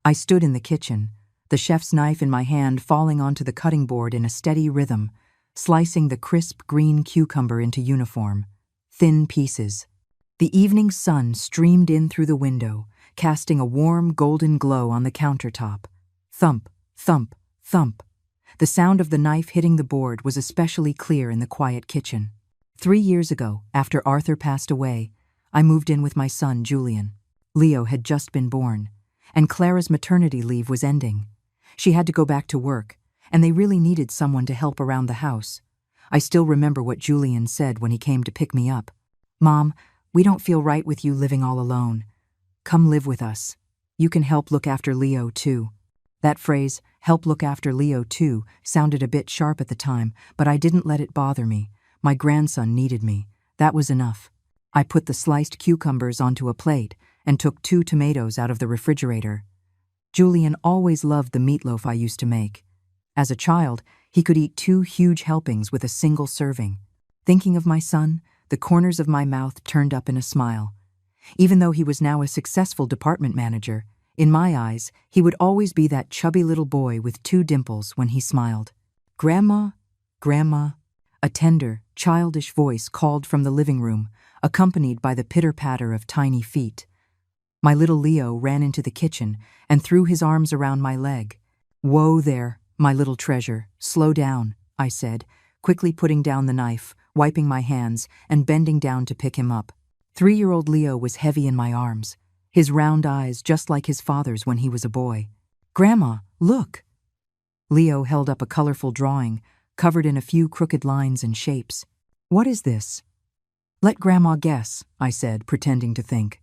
I stood in the kitchen, the chef's knife in my hand falling onto the cutting board in a steady rhythm, slicing the crisp green cucumber into uniform, thin pieces. The evening sun streamed in through the window, casting a warm golden glow on the countertop. Thump, thump, thump. The sound of the knife hitting the board was especially clear in the quiet kitchen. 3 years ago, after Arthur passed away, I moved in with my son, Julian. Leo had just been born, and Clara's maternity leave was ending. She had to go back to work, and they really needed someone to help around the house. I still remember what Julian said when he came to pick me up. "Mom, we don't feel right with you living all alone. Come live with us. You can help look after Leo, too." That phrase, "help look after Leo, too," sounded a bit sharp at the time, but I didn't let it bother me. My grandson needed me. That was enough. I put the sliced cucumbers onto a plate and took 2 tomatoes out of the refrigerator. Julian always loved the meatloaf I used to make. As a child, he could eat 2 huge helpings with a single serving. Thinking of my son, the corners of my mouth turned up in a smile. Even though he was now a successful department manager, in my eyes, he would always be that chubby little boy with 2 dimples when he smiled. "Grandma, Grandma," a tender, childish voice called from the living room, accompanied by the pitter-patter of tiny feet. My little Leo ran into the kitchen and threw his arms around my leg. "Whoa there, my little treasure, slow down," I said, quickly putting down the knife, wiping my hands, and bending down to pick him up. 3-year-old Leo was heavy in my arms, his round eyes just like his father's when he was a boy. "Grandma, look!" Leo held up a colorful drawing, covered in a few crooked lines and shapes. "What is this?" "Let Grandma guess," I said, pretending to think.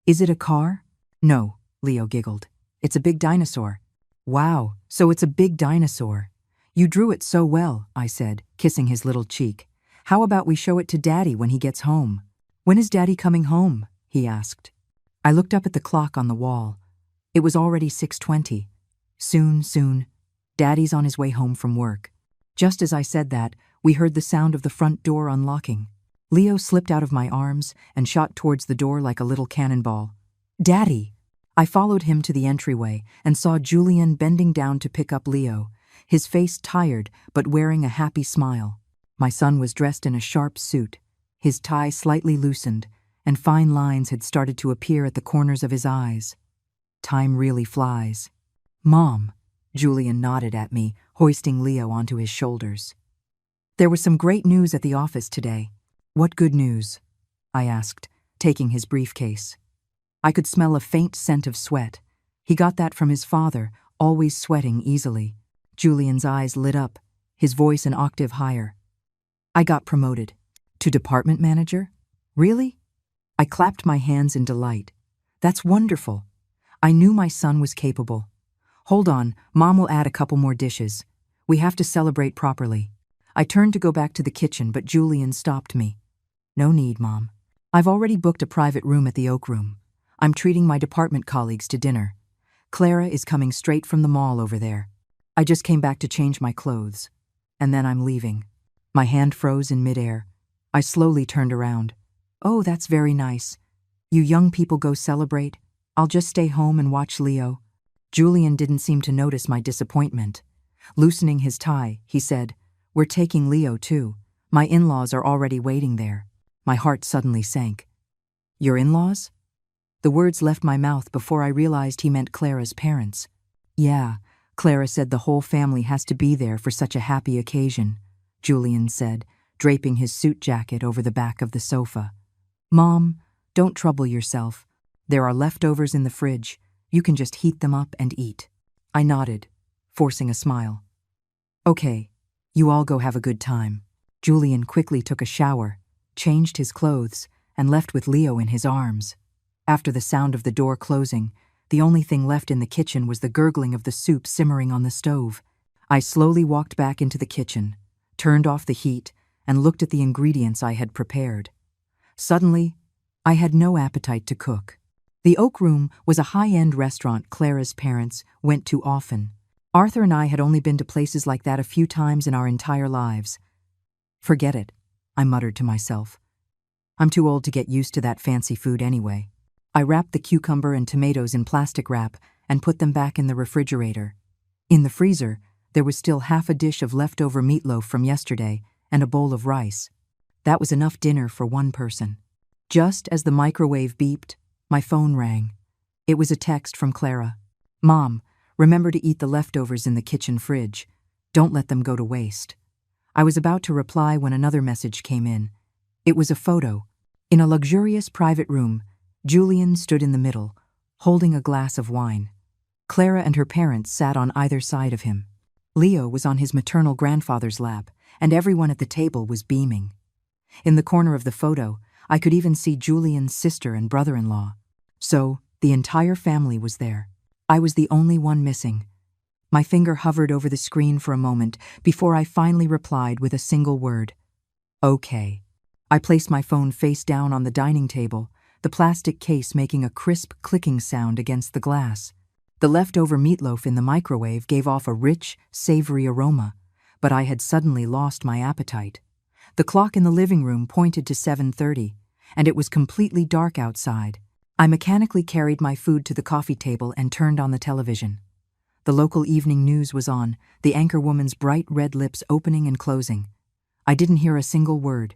"Is it a car?" "No," Leo giggled. "It's a big dinosaur." "Wow, so it's a big dinosaur. You drew it so well," I said, kissing his little cheek. "How about we show it to Daddy when he gets home?" "When is Daddy coming home?" he asked. I looked up at the clock on the wall. It was already 6:20. Soon. Daddy's on his way home from work. Just as I said that, we heard the sound of the front door unlocking. Leo slipped out of my arms and shot towards the door like a little cannonball. "Daddy!" I followed him to the entryway and saw Julian bending down to pick up Leo, his face tired but wearing a happy smile. My son was dressed in a sharp suit, his tie slightly loosened, and fine lines had started to appear at the corners of his eyes. Time really flies. "Mom," Julian nodded at me, hoisting Leo onto his shoulders. "There was some great news at the office today." "What good news?" I asked, taking his briefcase. I could smell a faint scent of sweat. He got that from his father, always sweating easily. Julian's eyes lit up, his voice an octave higher. "I got promoted." "To department manager? Really?" I clapped my hands in delight. "That's wonderful. I knew my son was capable. Hold on, Mom will add a couple more dishes. We have to celebrate properly." I turned to go back to the kitchen, but Julian stopped me. "No need, Mom. I've already booked a private room at the Oak Room. I'm treating my department colleagues to dinner. Clara is coming straight from the mall over there. I just came back to change my clothes. And then I'm leaving." My hand froze in midair. I slowly turned around. "Oh, that's very nice. You young people go celebrate. I'll just stay home and watch Leo." Julian didn't seem to notice my disappointment. Loosening his tie, he said, "We're taking Leo too. My in-laws are already waiting there." My heart suddenly sank. "Your in-laws?" The words left my mouth before I realized he meant Clara's parents. "Yeah, Clara said the whole family has to be there for such a happy occasion," Julian said, draping his suit jacket over the back of the sofa. "Mom, don't trouble yourself. There are leftovers in the fridge. You can just heat them up and eat." I nodded, forcing a smile. "Okay, you all go have a good time." Julian quickly took a shower, changed his clothes, and left with Leo in his arms. After the sound of the door closing, the only thing left in the kitchen was the gurgling of the soup simmering on the stove. I slowly walked back into the kitchen, turned off the heat, and looked at the ingredients I had prepared. Suddenly, I had no appetite to cook. The Oak Room was a high-end restaurant Clara's parents went to often. Arthur and I had only been to places like that a few times in our entire lives. "Forget it," I muttered to myself. "I'm too old to get used to that fancy food anyway." I wrapped the cucumber and tomatoes in plastic wrap and put them back in the refrigerator. In the freezer, there was still half a dish of leftover meatloaf from yesterday and a bowl of rice. That was enough dinner for one person. Just as the microwave beeped, my phone rang. It was a text from Clara. "Mom, remember to eat the leftovers in the kitchen fridge. Don't let them go to waste." I was about to reply when another message came in. It was a photo. In a luxurious private room, Julian stood in the middle, holding a glass of wine. Clara and her parents sat on either side of him. Leo was on his maternal grandfather's lap, and everyone at the table was beaming. In the corner of the photo, I could even see Julian's sister and brother-in-law. So, the entire family was there. I was the only one missing. My finger hovered over the screen for a moment before I finally replied with a single word. "Okay." I placed my phone face down on the dining table, the plastic case making a crisp clicking sound against the glass. The leftover meatloaf in the microwave gave off a rich, savory aroma, but I had suddenly lost my appetite. The clock in the living room pointed to 7:30, and it was completely dark outside. I mechanically carried my food to the coffee table and turned on the television. The local evening news was on, the anchorwoman's bright red lips opening and closing. I didn't hear a single word.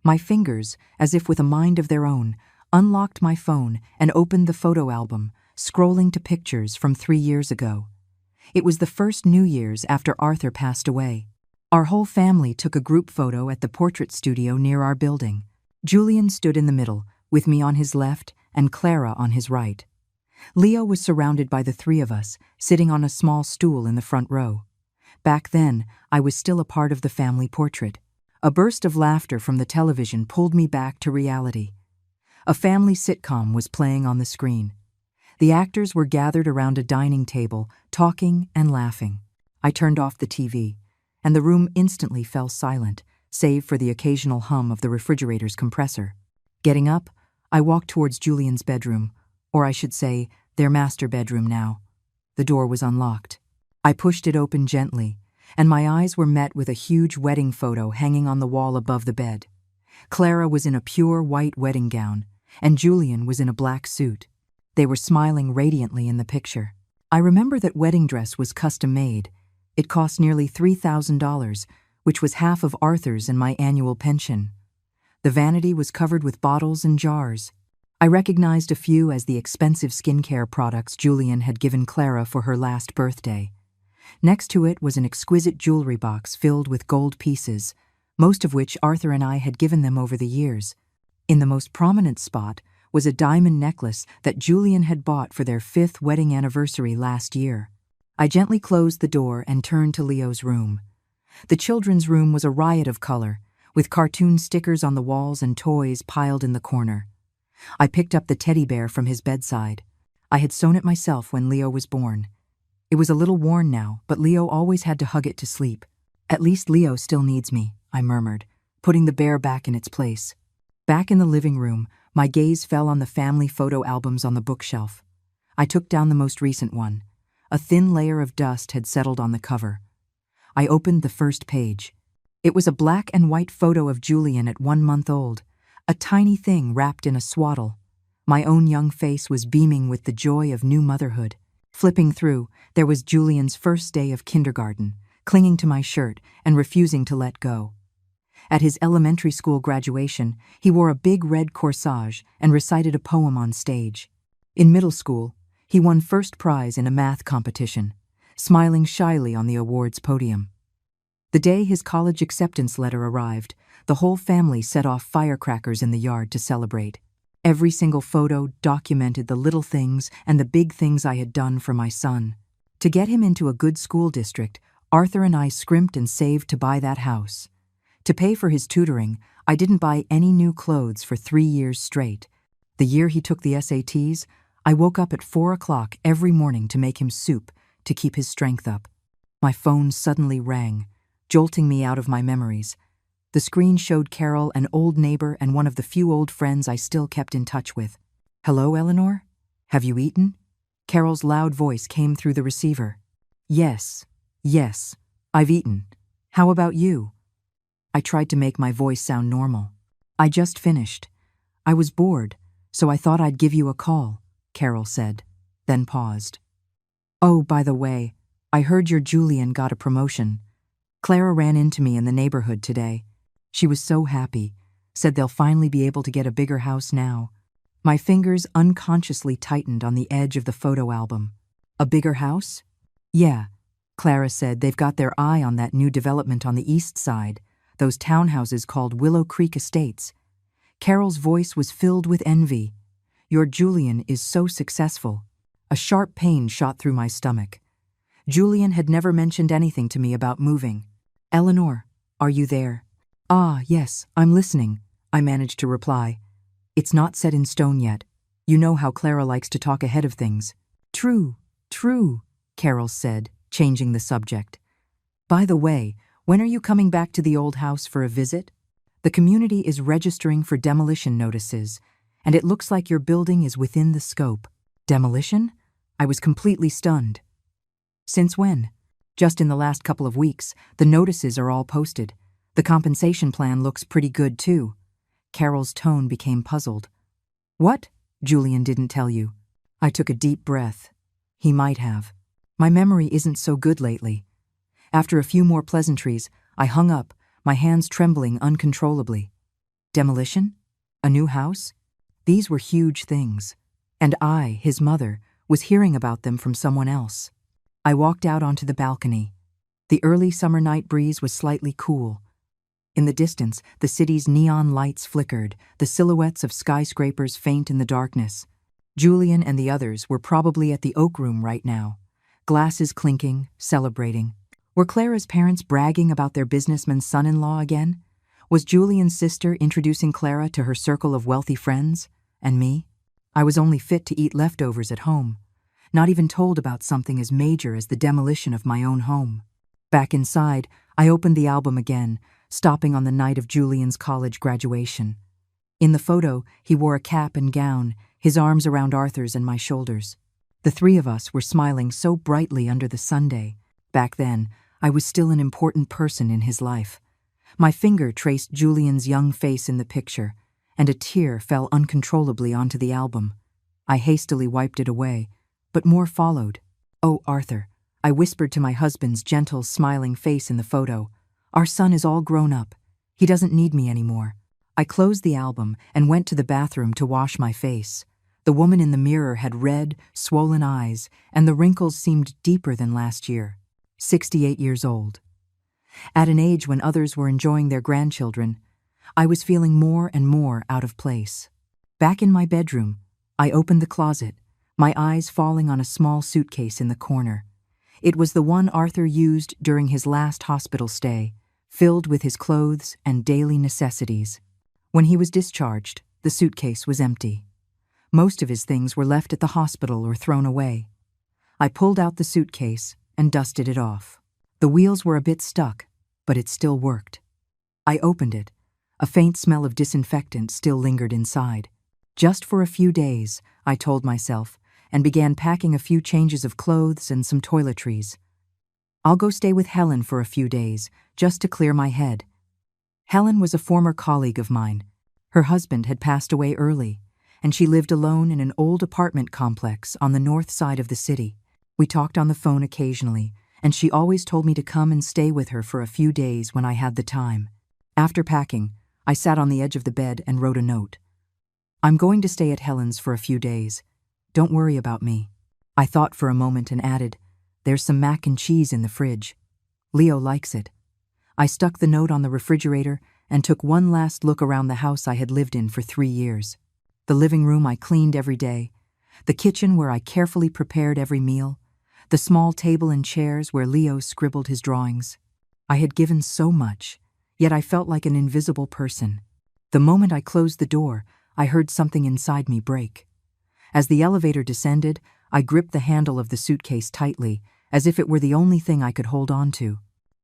My fingers, as if with a mind of their own, unlocked my phone and opened the photo album, scrolling to pictures from 3 years ago. It was the first New Year's after Arthur passed away. Our whole family took a group photo at the portrait studio near our building. Julian stood in the middle, with me on his left and Clara on his right. Leo was surrounded by the three of us, sitting on a small stool in the front row. Back then, I was still a part of the family portrait. A burst of laughter from the television pulled me back to reality. A family sitcom was playing on the screen. The actors were gathered around a dining table, talking and laughing. I turned off the TV, and the room instantly fell silent, save for the occasional hum of the refrigerator's compressor. Getting up, I walked towards Julian's bedroom, or I should say, their master bedroom now. The door was unlocked. I pushed it open gently, and my eyes were met with a huge wedding photo hanging on the wall above the bed. Clara was in a pure white wedding gown, and Julian was in a black suit. They were smiling radiantly in the picture. I remember that wedding dress was custom-made. It cost nearly $3,000, which was half of Arthur's and my annual pension. The vanity was covered with bottles and jars. I recognized a few as the expensive skincare products Julian had given Clara for her last birthday. Next to it was an exquisite jewelry box filled with gold pieces, most of which Arthur and I had given them over the years. In the most prominent spot was a diamond necklace that Julian had bought for their 5th wedding anniversary last year. I gently closed the door and turned to Leo's room. The children's room was a riot of color, with cartoon stickers on the walls and toys piled in the corner. I picked up the teddy bear from his bedside. I had sewn it myself when Leo was born. It was a little worn now, but Leo always had to hug it to sleep. "At least Leo still needs me," I murmured, putting the bear back in its place. Back in the living room, my gaze fell on the family photo albums on the bookshelf. I took down the most recent one. A thin layer of dust had settled on the cover. I opened the first page. It was a black and white photo of Julian at 1 month old, a tiny thing wrapped in a swaddle. My own young face was beaming with the joy of new motherhood. Flipping through, there was Julian's first day of kindergarten, clinging to my shirt and refusing to let go. At his elementary school graduation, he wore a big red corsage and recited a poem on stage. In middle school, he won first prize in a math competition, smiling shyly on the awards podium. The day his college acceptance letter arrived, the whole family set off firecrackers in the yard to celebrate. Every single photo documented the little things and the big things I had done for my son. To get him into a good school district, Arthur and I scrimped and saved to buy that house. To pay for his tutoring, I didn't buy any new clothes for 3 years straight. The year he took the SATs, I woke up at 4 o'clock every morning to make him soup to keep his strength up. My phone suddenly rang, jolting me out of my memories. The screen showed Carol, an old neighbor and one of the few old friends I still kept in touch with. "Hello, Eleanor? Have you eaten?" Carol's loud voice came through the receiver. Yes, I've eaten. How about you?" I tried to make my voice sound normal. "I just finished. I was bored, so I thought I'd give you a call," Carol said, then paused. Oh, by the way, I heard your Julian got a promotion. Clara ran into me in the neighborhood today. She was so happy, said they'll finally be able to get a bigger house now. My fingers unconsciously tightened on the edge of the photo album. A bigger house? Yeah, Clara said they've got their eye on that new development on the east side, those townhouses called Willow Creek Estates. Carol's voice was filled with envy. Your Julian is so successful. A sharp pain shot through my stomach. Julian had never mentioned anything to me about moving. Eleanor, are you there? Ah, yes, I'm listening, I managed to reply. It's not set in stone yet. You know how Clara likes to talk ahead of things. True, Carol said, changing the subject. By the way, when are you coming back to the old house for a visit? The community is registering for demolition notices, and it looks like your building is within the scope. Demolition? I was completely stunned. Since when? Just in the last couple of weeks. The notices are all posted. The compensation plan looks pretty good, too. Carol's tone became puzzled. What? Julian didn't tell you. I took a deep breath. He might have. My memory isn't so good lately. After a few more pleasantries, I hung up, my hands trembling uncontrollably. Demolition? A new house? These were huge things. And I, his mother, was hearing about them from someone else. I walked out onto the balcony. The early summer night breeze was slightly cool. In the distance, the city's neon lights flickered, the silhouettes of skyscrapers faint in the darkness. Julian and the others were probably at the Oak Room right now, glasses clinking, celebrating. Were Clara's parents bragging about their businessman's son-in-law again? Was Julian's sister introducing Clara to her circle of wealthy friends? And me? I was only fit to eat leftovers at home, not even told about something as major as the demolition of my own home. Back inside, I opened the album again, stopping on the night of Julian's college graduation. In the photo, he wore a cap and gown, his arms around Arthur's and my shoulders. The three of us were smiling so brightly under the sunday. Back then, I was still an important person in his life. My finger traced Julian's young face in the picture, and a tear fell uncontrollably onto the album. I hastily wiped it away, but more followed. Oh, Arthur, I whispered to my husband's gentle, smiling face in the photo. Our son is all grown up. He doesn't need me anymore. I closed the album and went to the bathroom to wash my face. The woman in the mirror had red, swollen eyes, and the wrinkles seemed deeper than last year. 68 years old. At an age when others were enjoying their grandchildren, I was feeling more and more out of place. Back in my bedroom, I opened the closet, my eyes falling on a small suitcase in the corner. It was the one Arthur used during his last hospital stay, filled with his clothes and daily necessities. When he was discharged, the suitcase was empty. Most of his things were left at the hospital or thrown away. I pulled out the suitcase and dusted it off. The wheels were a bit stuck, but it still worked. I opened it. A faint smell of disinfectant still lingered inside. Just for a few days, I told myself, and began packing a few changes of clothes and some toiletries. I'll go stay with Helen for a few days, just to clear my head. Helen was a former colleague of mine. Her husband had passed away early, and she lived alone in an old apartment complex on the north side of the city. We talked on the phone occasionally, and she always told me to come and stay with her for a few days when I had the time. After packing, I sat on the edge of the bed and wrote a note. I'm going to stay at Helen's for a few days. Don't worry about me. I thought for a moment and added, there's some mac and cheese in the fridge. Leo likes it. I stuck the note on the refrigerator and took one last look around the house I had lived in for 3 years. The living room I cleaned every day, the kitchen where I carefully prepared every meal, the small table and chairs where Leo scribbled his drawings. I had given so much, yet I felt like an invisible person. The moment I closed the door, I heard something inside me break. As the elevator descended, I gripped the handle of the suitcase tightly, as if it were the only thing I could hold on to.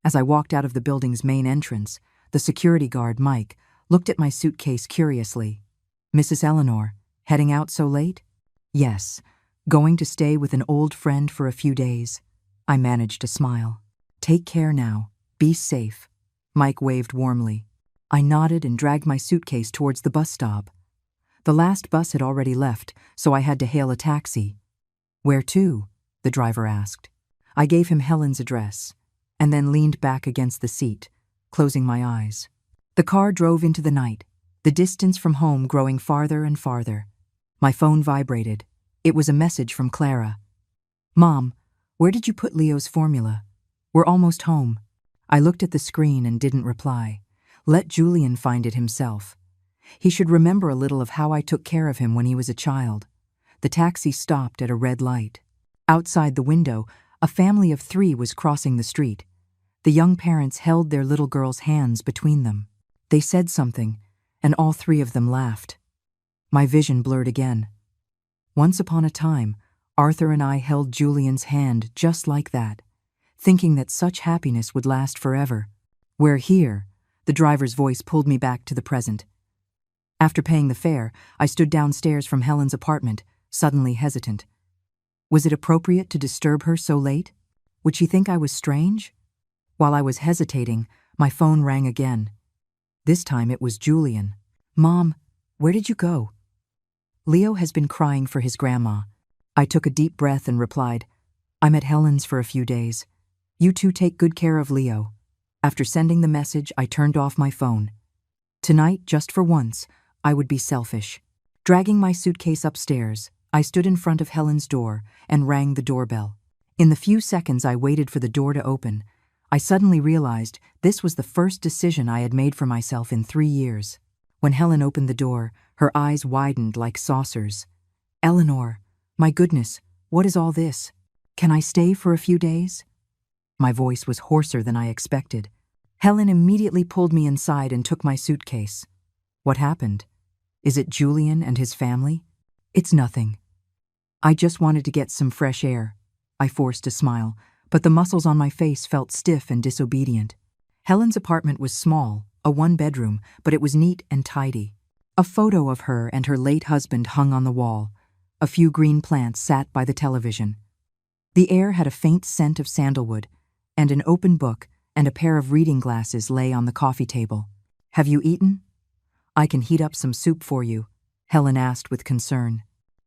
As I walked out of the building's main entrance, the security guard, Mike, looked at my suitcase curiously. Mrs. Eleanor, heading out so late? Yes, going to stay with an old friend for a few days. I managed to smile. Take care now. Be safe. Mike waved warmly. I nodded and dragged my suitcase towards the bus stop. The last bus had already left, so I had to hail a taxi. Where to? the driver asked. I gave him Helen's address, and then leaned back against the seat, closing my eyes. The car drove into the night, the distance from home growing farther and farther. My phone vibrated. It was a message from Clara. "Mom, where did you put Leo's formula? We're almost home." I looked at the screen and didn't reply. Let Julian find it himself. He should remember a little of how I took care of him when he was a child. The taxi stopped at a red light. Outside the window, a family of 3 was crossing the street. The young parents held their little girl's hands between them. They said something, and all 3 of them laughed. My vision blurred again. Once upon a time, Arthur and I held Julian's hand just like that, thinking that such happiness would last forever. "We're here," the driver's voice pulled me back to the present. After paying the fare, I stood downstairs from Helen's apartment, suddenly hesitant. Was it appropriate to disturb her so late? Would she think I was strange? While I was hesitating, my phone rang again. This time it was Julian. "Mom, where did you go?" "Leo has been crying for his grandma." I took a deep breath and replied, "I'm at Helen's for a few days. You two take good care of Leo." After sending the message, I turned off my phone. Tonight, just for once, I would be selfish. Dragging my suitcase upstairs, I stood in front of Helen's door and rang the doorbell. In the few seconds I waited for the door to open, I suddenly realized this was the first decision I had made for myself in 3 years. When Helen opened the door, her eyes widened like saucers. "Eleanor, my goodness, what is all this? Can I stay for a few days?" My voice was hoarser than I expected. Helen immediately pulled me inside and took my suitcase. "What happened? Is it Julian and his family?" "It's nothing. I just wanted to get some fresh air." I forced a smile, but the muscles on my face felt stiff and disobedient. Helen's apartment was small, a 1-bedroom, but it was neat and tidy. A photo of her and her late husband hung on the wall. A few green plants sat by the television. The air had a faint scent of sandalwood, and an open book and a pair of reading glasses lay on the coffee table. "Have you eaten?" "I can heat up some soup for you," Helen asked with concern.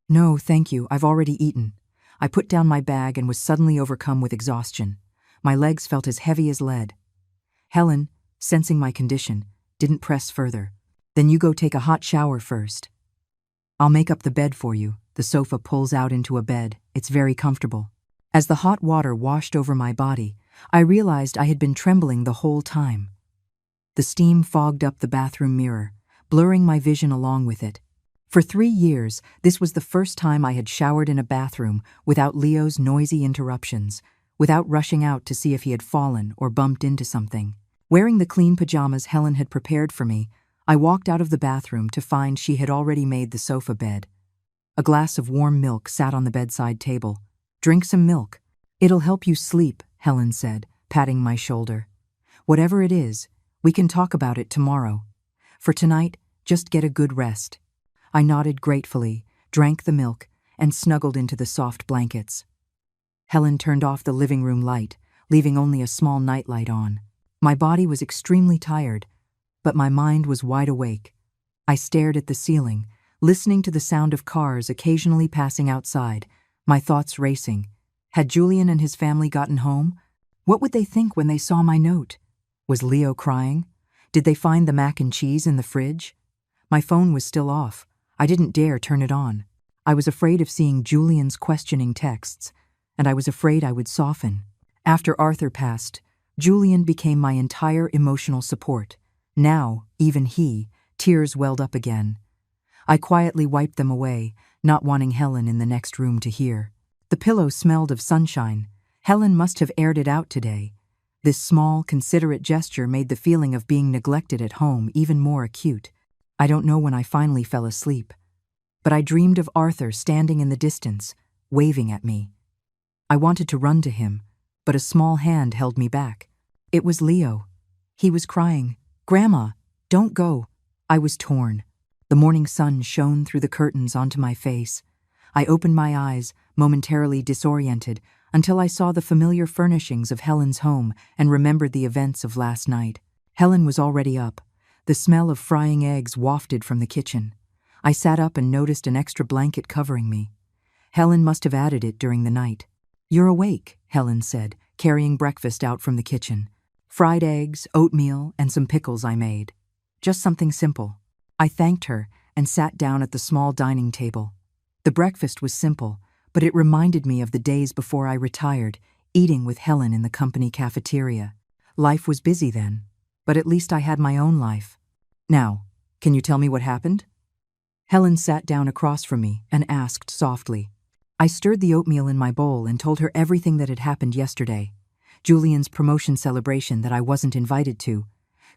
"No, thank you, I've already eaten." I put down my bag and was suddenly overcome with exhaustion. My legs felt as heavy as lead. Helen, sensing my condition, didn't press further. "Then you go take a hot shower first. I'll make up the bed for you." The sofa pulls out into a bed. It's very comfortable. As the hot water washed over my body, I realized I had been trembling the whole time. The steam fogged up the bathroom mirror, blurring my vision along with it. For 3 years, this was the first time I had showered in a bathroom without Leo's noisy interruptions, without rushing out to see if he had fallen or bumped into something. Wearing the clean pajamas Helen had prepared for me, I walked out of the bathroom to find she had already made the sofa bed. A glass of warm milk sat on the bedside table. "Drink some milk. It'll help you sleep," Helen said, patting my shoulder. "Whatever it is, we can talk about it tomorrow. For tonight, just get a good rest." I nodded gratefully, drank the milk, and snuggled into the soft blankets. Helen turned off the living room light, leaving only a small nightlight on. My body was extremely tired, but my mind was wide awake. I stared at the ceiling, listening to the sound of cars occasionally passing outside, my thoughts racing. Had Julian and his family gotten home? What would they think when they saw my note? Was Leo crying? Did they find the mac and cheese in the fridge? My phone was still off. I didn't dare turn it on. I was afraid of seeing Julian's questioning texts, and I was afraid I would soften. After Arthur passed, Julian became my entire emotional support. Now, even tears welled up again. I quietly wiped them away, not wanting Helen in the next room to hear. The pillow smelled of sunshine. Helen must have aired it out today. This small, considerate gesture made the feeling of being neglected at home even more acute. I don't know when I finally fell asleep, but I dreamed of Arthur standing in the distance, waving at me. I wanted to run to him, but a small hand held me back. It was Leo. He was crying, "Grandma, don't go." I was torn. The morning sun shone through the curtains onto my face. I opened my eyes, momentarily disoriented, until I saw the familiar furnishings of Helen's home and remembered the events of last night. Helen was already up. The smell of frying eggs wafted from the kitchen. I sat up and noticed an extra blanket covering me. Helen must have added it during the night. "You're awake," Helen said, carrying breakfast out from the kitchen. "Fried eggs, oatmeal, and some pickles I made. Just something simple." I thanked her and sat down at the small dining table. The breakfast was simple, but it reminded me of the days before I retired, eating with Helen in the company cafeteria. Life was busy then, but at least I had my own life. "Now, can you tell me what happened?" Helen sat down across from me and asked softly. I stirred the oatmeal in my bowl and told her everything that had happened yesterday. Julian's promotion celebration that I wasn't invited to,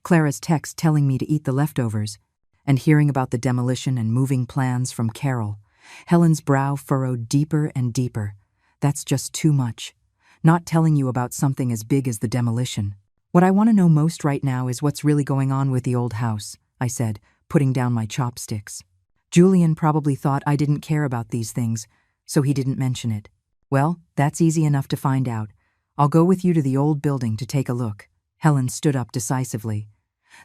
Clara's text telling me to eat the leftovers, and hearing about the demolition and moving plans from Carol. Helen's brow furrowed deeper and deeper. "That's just too much. Not telling you about something as big as the demolition. What I want to know most right now is what's really going on with the old house," I said, putting down my chopsticks. "Julian probably thought I didn't care about these things, so he didn't mention it." "Well, that's easy enough to find out. I'll go with you to the old building to take a look." Helen stood up decisively.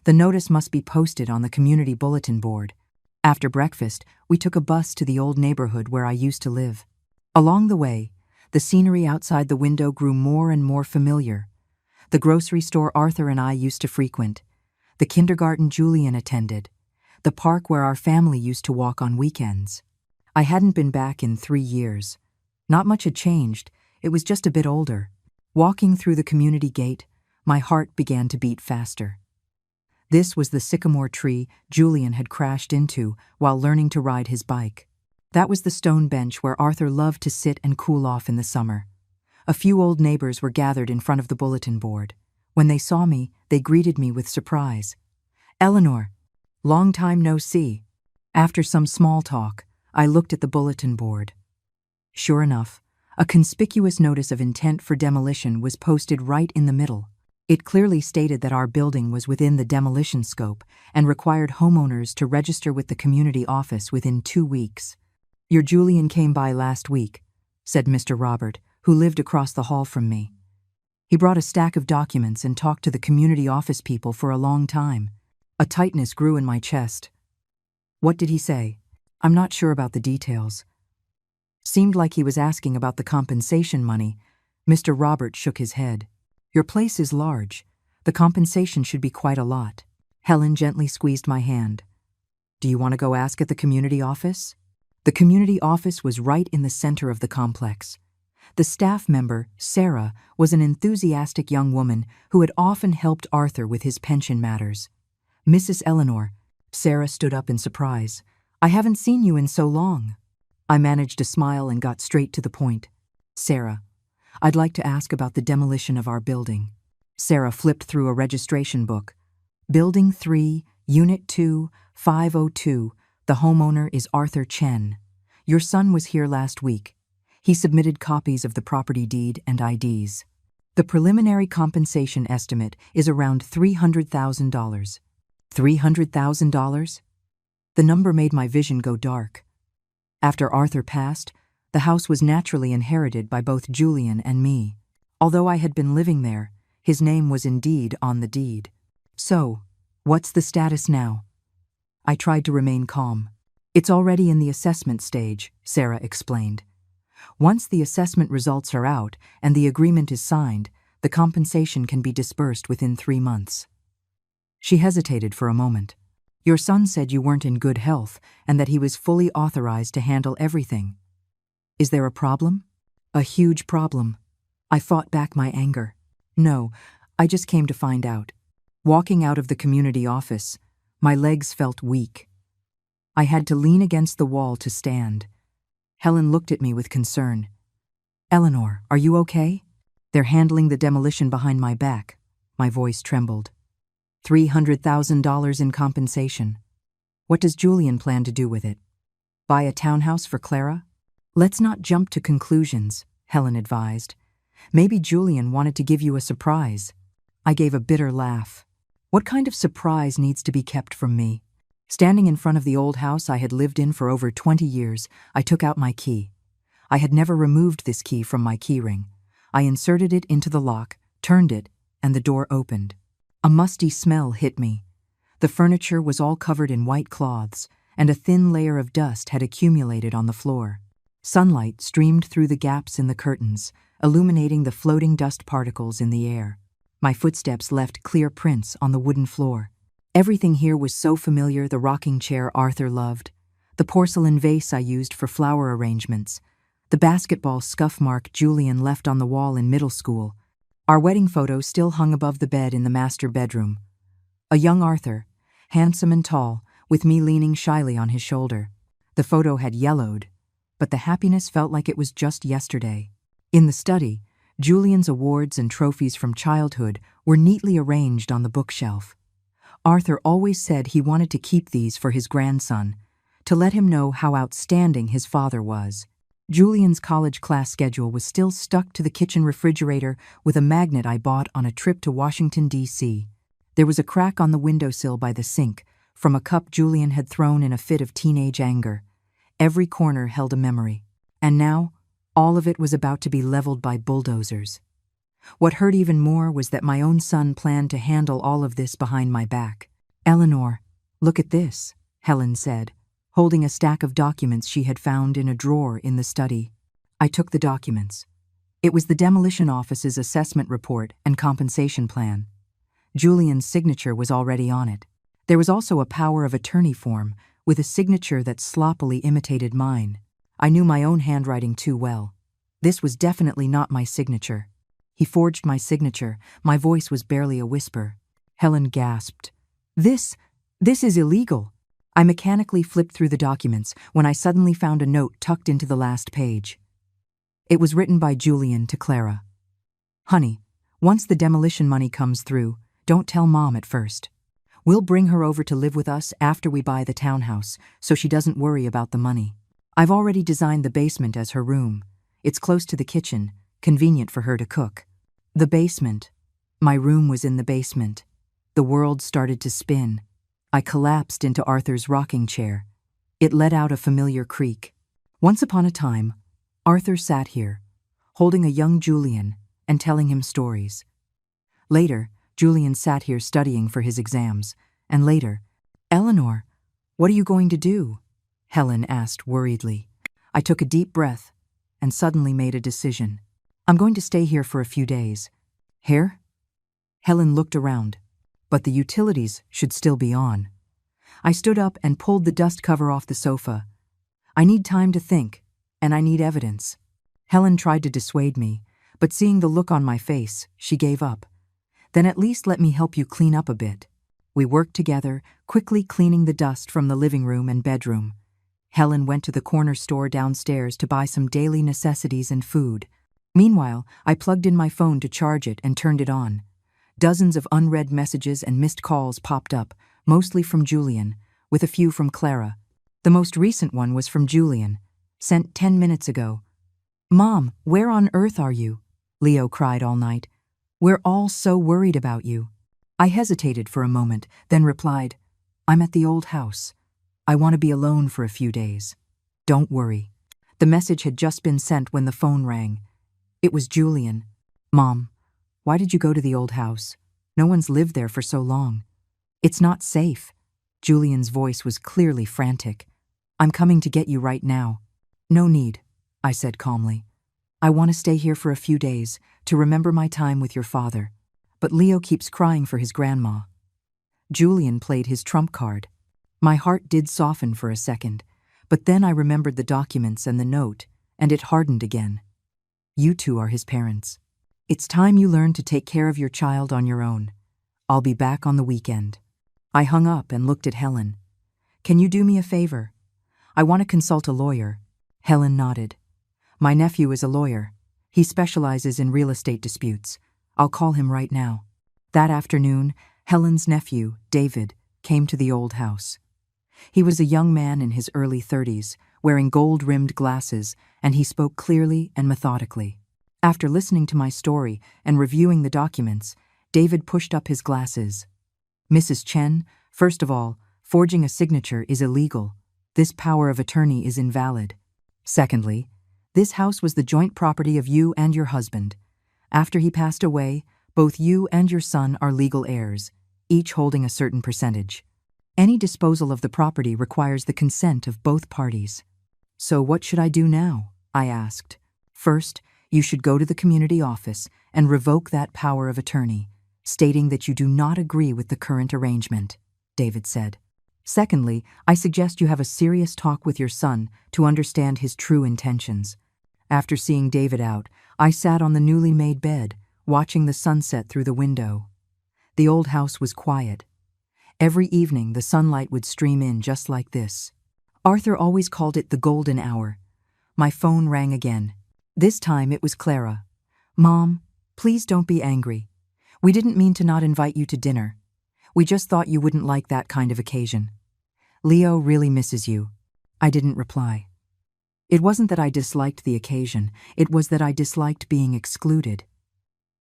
"The notice must be posted on the community bulletin board." After breakfast, we took a bus to the old neighborhood where I used to live. Along the way, the scenery outside the window grew more and more familiar. The grocery store Arthur and I used to frequent, the kindergarten Julian attended, the park where our family used to walk on weekends. I hadn't been back in 3 years. Not much had changed, it was just a bit older. Walking through the community gate, my heart began to beat faster. This was the sycamore tree Julian had crashed into while learning to ride his bike. That was the stone bench where Arthur loved to sit and cool off in the summer. A few old neighbors were gathered in front of the bulletin board. When they saw me, they greeted me with surprise. "Eleanor, long time no see." After some small talk, I looked at the bulletin board. Sure enough, a conspicuous notice of intent for demolition was posted right in the middle. It clearly stated that our building was within the demolition scope and required homeowners to register with the community office within 2 weeks. "Your Julian came by last week," said Mr. Robert, who lived across the hall from me. "He brought a stack of documents and talked to the community office people for a long time." A tightness grew in my chest. "What did he say?" "I'm not sure about the details." Seemed like he was asking about the compensation money. Mr. Robert shook his head. "Your place is large. The compensation should be quite a lot." Helen gently squeezed my hand. "Do you want to go ask at the community office?" The community office was right in the center of the complex. The staff member, Sarah, was an enthusiastic young woman who had often helped Arthur with his pension matters. "Mrs. Eleanor," Sarah stood up in surprise. "I haven't seen you in so long." I managed a smile and got straight to the point. "Sarah, I'd like to ask about the demolition of our building." Sarah flipped through a registration book. "Building 3, Unit 2, 502. The homeowner is Arthur Chen. Your son was here last week. He submitted copies of the property deed and IDs. The preliminary compensation estimate is around $300,000. $300,000? The number made my vision go dark. After Arthur passed, the house was naturally inherited by both Julian and me. Although I had been living there, his name was indeed on the deed. "So, what's the status now?" I tried to remain calm. "It's already in the assessment stage," Sarah explained. "Once the assessment results are out and the agreement is signed, the compensation can be disbursed within 3 months. She hesitated for a moment. "Your son said you weren't in good health and that he was fully authorized to handle everything. Is there a problem?" "A huge problem." I fought back my anger. "No, I just came to find out." Walking out of the community office, my legs felt weak. I had to lean against the wall to stand. Helen looked at me with concern. "Eleanor, are you okay?" "They're handling the demolition behind my back." My voice trembled. $300,000 in compensation. What does Julian plan to do with it? Buy a townhouse for Clara? "Let's not jump to conclusions," Helen advised. "Maybe Julian wanted to give you a surprise." I gave a bitter laugh. What kind of surprise needs to be kept from me? Standing in front of the old house I had lived in for over 20 years, I took out my key. I had never removed this key from my keyring. I inserted it into the lock, turned it, and the door opened. A musty smell hit me. The furniture was all covered in white cloths, and a thin layer of dust had accumulated on the floor. Sunlight streamed through the gaps in the curtains, illuminating the floating dust particles in the air. My footsteps left clear prints on the wooden floor. Everything here was so familiar: the rocking chair Arthur loved, the porcelain vase I used for flower arrangements, the basketball scuff mark Julian left on the wall in middle school. Our wedding photo still hung above the bed in the master bedroom. A young Arthur, handsome and tall, with me leaning shyly on his shoulder. The photo had yellowed, but the happiness felt like it was just yesterday. In the study, Julian's awards and trophies from childhood were neatly arranged on the bookshelf. Arthur always said he wanted to keep these for his grandson, to let him know how outstanding his father was. Julian's college class schedule was still stuck to the kitchen refrigerator with a magnet I bought on a trip to Washington, D.C. There was a crack on the windowsill by the sink from a cup Julian had thrown in a fit of teenage anger. Every corner held a memory. And now, all of it was about to be leveled by bulldozers. What hurt even more was that my own son planned to handle all of this behind my back. "Eleanor, look at this," Helen said, holding a stack of documents she had found in a drawer in the study. I took the documents. It was the demolition office's assessment report and compensation plan. Julian's signature was already on it. There was also a power of attorney form with a signature that sloppily imitated mine. I knew my own handwriting too well. This was definitely not my signature. He forged my signature. My voice was barely a whisper. Helen gasped. This is illegal." I mechanically flipped through the documents when I suddenly found a note tucked into the last page. It was written by Julian to Clara. "Honey, once the demolition money comes through, don't tell Mom at first. We'll bring her over to live with us after we buy the townhouse, so she doesn't worry about the money. I've already designed the basement as her room. It's close to the kitchen, convenient for her to cook." The basement. My room was in the basement. The world started to spin. I collapsed into Arthur's rocking chair. It let out a familiar creak. Once upon a time, Arthur sat here, holding a young Julian and telling him stories. Later, Julian sat here studying for his exams, and later, "Eleanor, what are you going to do?" Helen asked worriedly. I took a deep breath and suddenly made a decision. "I'm going to stay here for a few days." "Here?" Helen looked around, but the utilities should still be on. I stood up and pulled the dust cover off the sofa. "I need time to think, and I need evidence." Helen tried to dissuade me, but seeing the look on my face, she gave up. "Then at least let me help you clean up a bit." We worked together, quickly cleaning the dust from the living room and bedroom. Helen went to the corner store downstairs to buy some daily necessities and food. Meanwhile, I plugged in my phone to charge it and turned it on. Dozens of unread messages and missed calls popped up, mostly from Julian, with a few from Clara. The most recent one was from Julian, sent 10 minutes ago. "Mom, where on earth are you?" Leo cried all night. "We're all so worried about you." I hesitated for a moment, then replied, "I'm at the old house. I want to be alone for a few days. Don't worry." The message had just been sent when the phone rang. It was Julian. "Mom, why did you go to the old house? No one's lived there for so long." "It's not safe." Julian's voice was clearly frantic. "I'm coming to get you right now." "No need," I said calmly. "I want to stay here for a few days to remember my time with your father. But Leo keeps crying for his grandma." Julian played his trump card. My heart did soften for a second, but then I remembered the documents and the note, and it hardened again. "You two are his parents. It's time you learn to take care of your child on your own. I'll be back on the weekend." I hung up and looked at Helen. "Can you do me a favor? I want to consult a lawyer." Helen nodded. "My nephew is a lawyer. He specializes in real estate disputes. I'll call him right now." That afternoon, Helen's nephew, David, came to the old house. He was a young man in his early 30s, wearing gold-rimmed glasses, and he spoke clearly and methodically. After listening to my story and reviewing the documents, David pushed up his glasses. "Mrs. Chen, first of all, forging a signature is illegal. This power of attorney is invalid. Secondly, this house was the joint property of you and your husband. After he passed away, both you and your son are legal heirs, each holding a certain percentage. Any disposal of the property requires the consent of both parties." "So what should I do now?" I asked. "First, You should go to the community office and revoke that power of attorney, stating that you do not agree with the current arrangement, David said. Secondly, I suggest you have a serious talk with your son to understand his true intentions. After seeing David out, I sat on the newly made bed, watching the sunset through the window. The old house was quiet. Every evening the sunlight would stream in just like this. Arthur always called it the golden hour. My phone rang again. This time it was Clara. "Mom, please don't be angry. We didn't mean to not invite you to dinner. We just thought you wouldn't like that kind of occasion. Leo really misses you." I didn't reply. It wasn't that I disliked the occasion, it was that I disliked being excluded.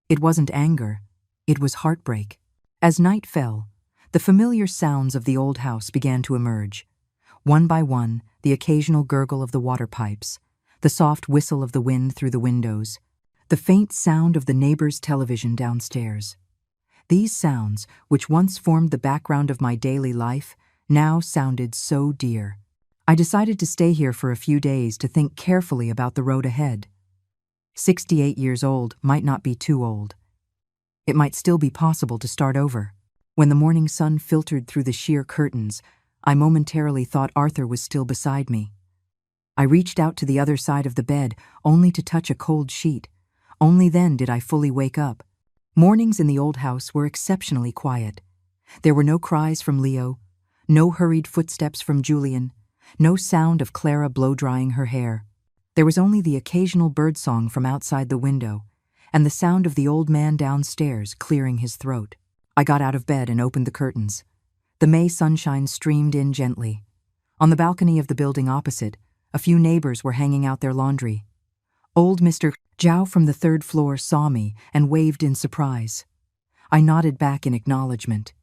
It wasn't anger, it was heartbreak. As night fell, the familiar sounds of the old house began to emerge. One by one, the occasional gurgle of the water pipes, the soft whistle of the wind through the windows, the faint sound of the neighbor's television downstairs. These sounds, which once formed the background of my daily life, now sounded so dear. I decided to stay here for a few days to think carefully about the road ahead. 68 years old might not be too old. It might still be possible to start over. When the morning sun filtered through the sheer curtains, I momentarily thought Arthur was still beside me. I reached out to the other side of the bed, only to touch a cold sheet. Only then did I fully wake up. Mornings in the old house were exceptionally quiet. There were no cries from Leo, no hurried footsteps from Julian, no sound of Clara blow-drying her hair. There was only the occasional birdsong from outside the window, and the sound of the old man downstairs clearing his throat. I got out of bed and opened the curtains. The May sunshine streamed in gently. On the balcony of the building opposite, a few neighbors were hanging out their laundry. Old Mr. Zhao from the third floor saw me and waved in surprise. I nodded back in acknowledgement.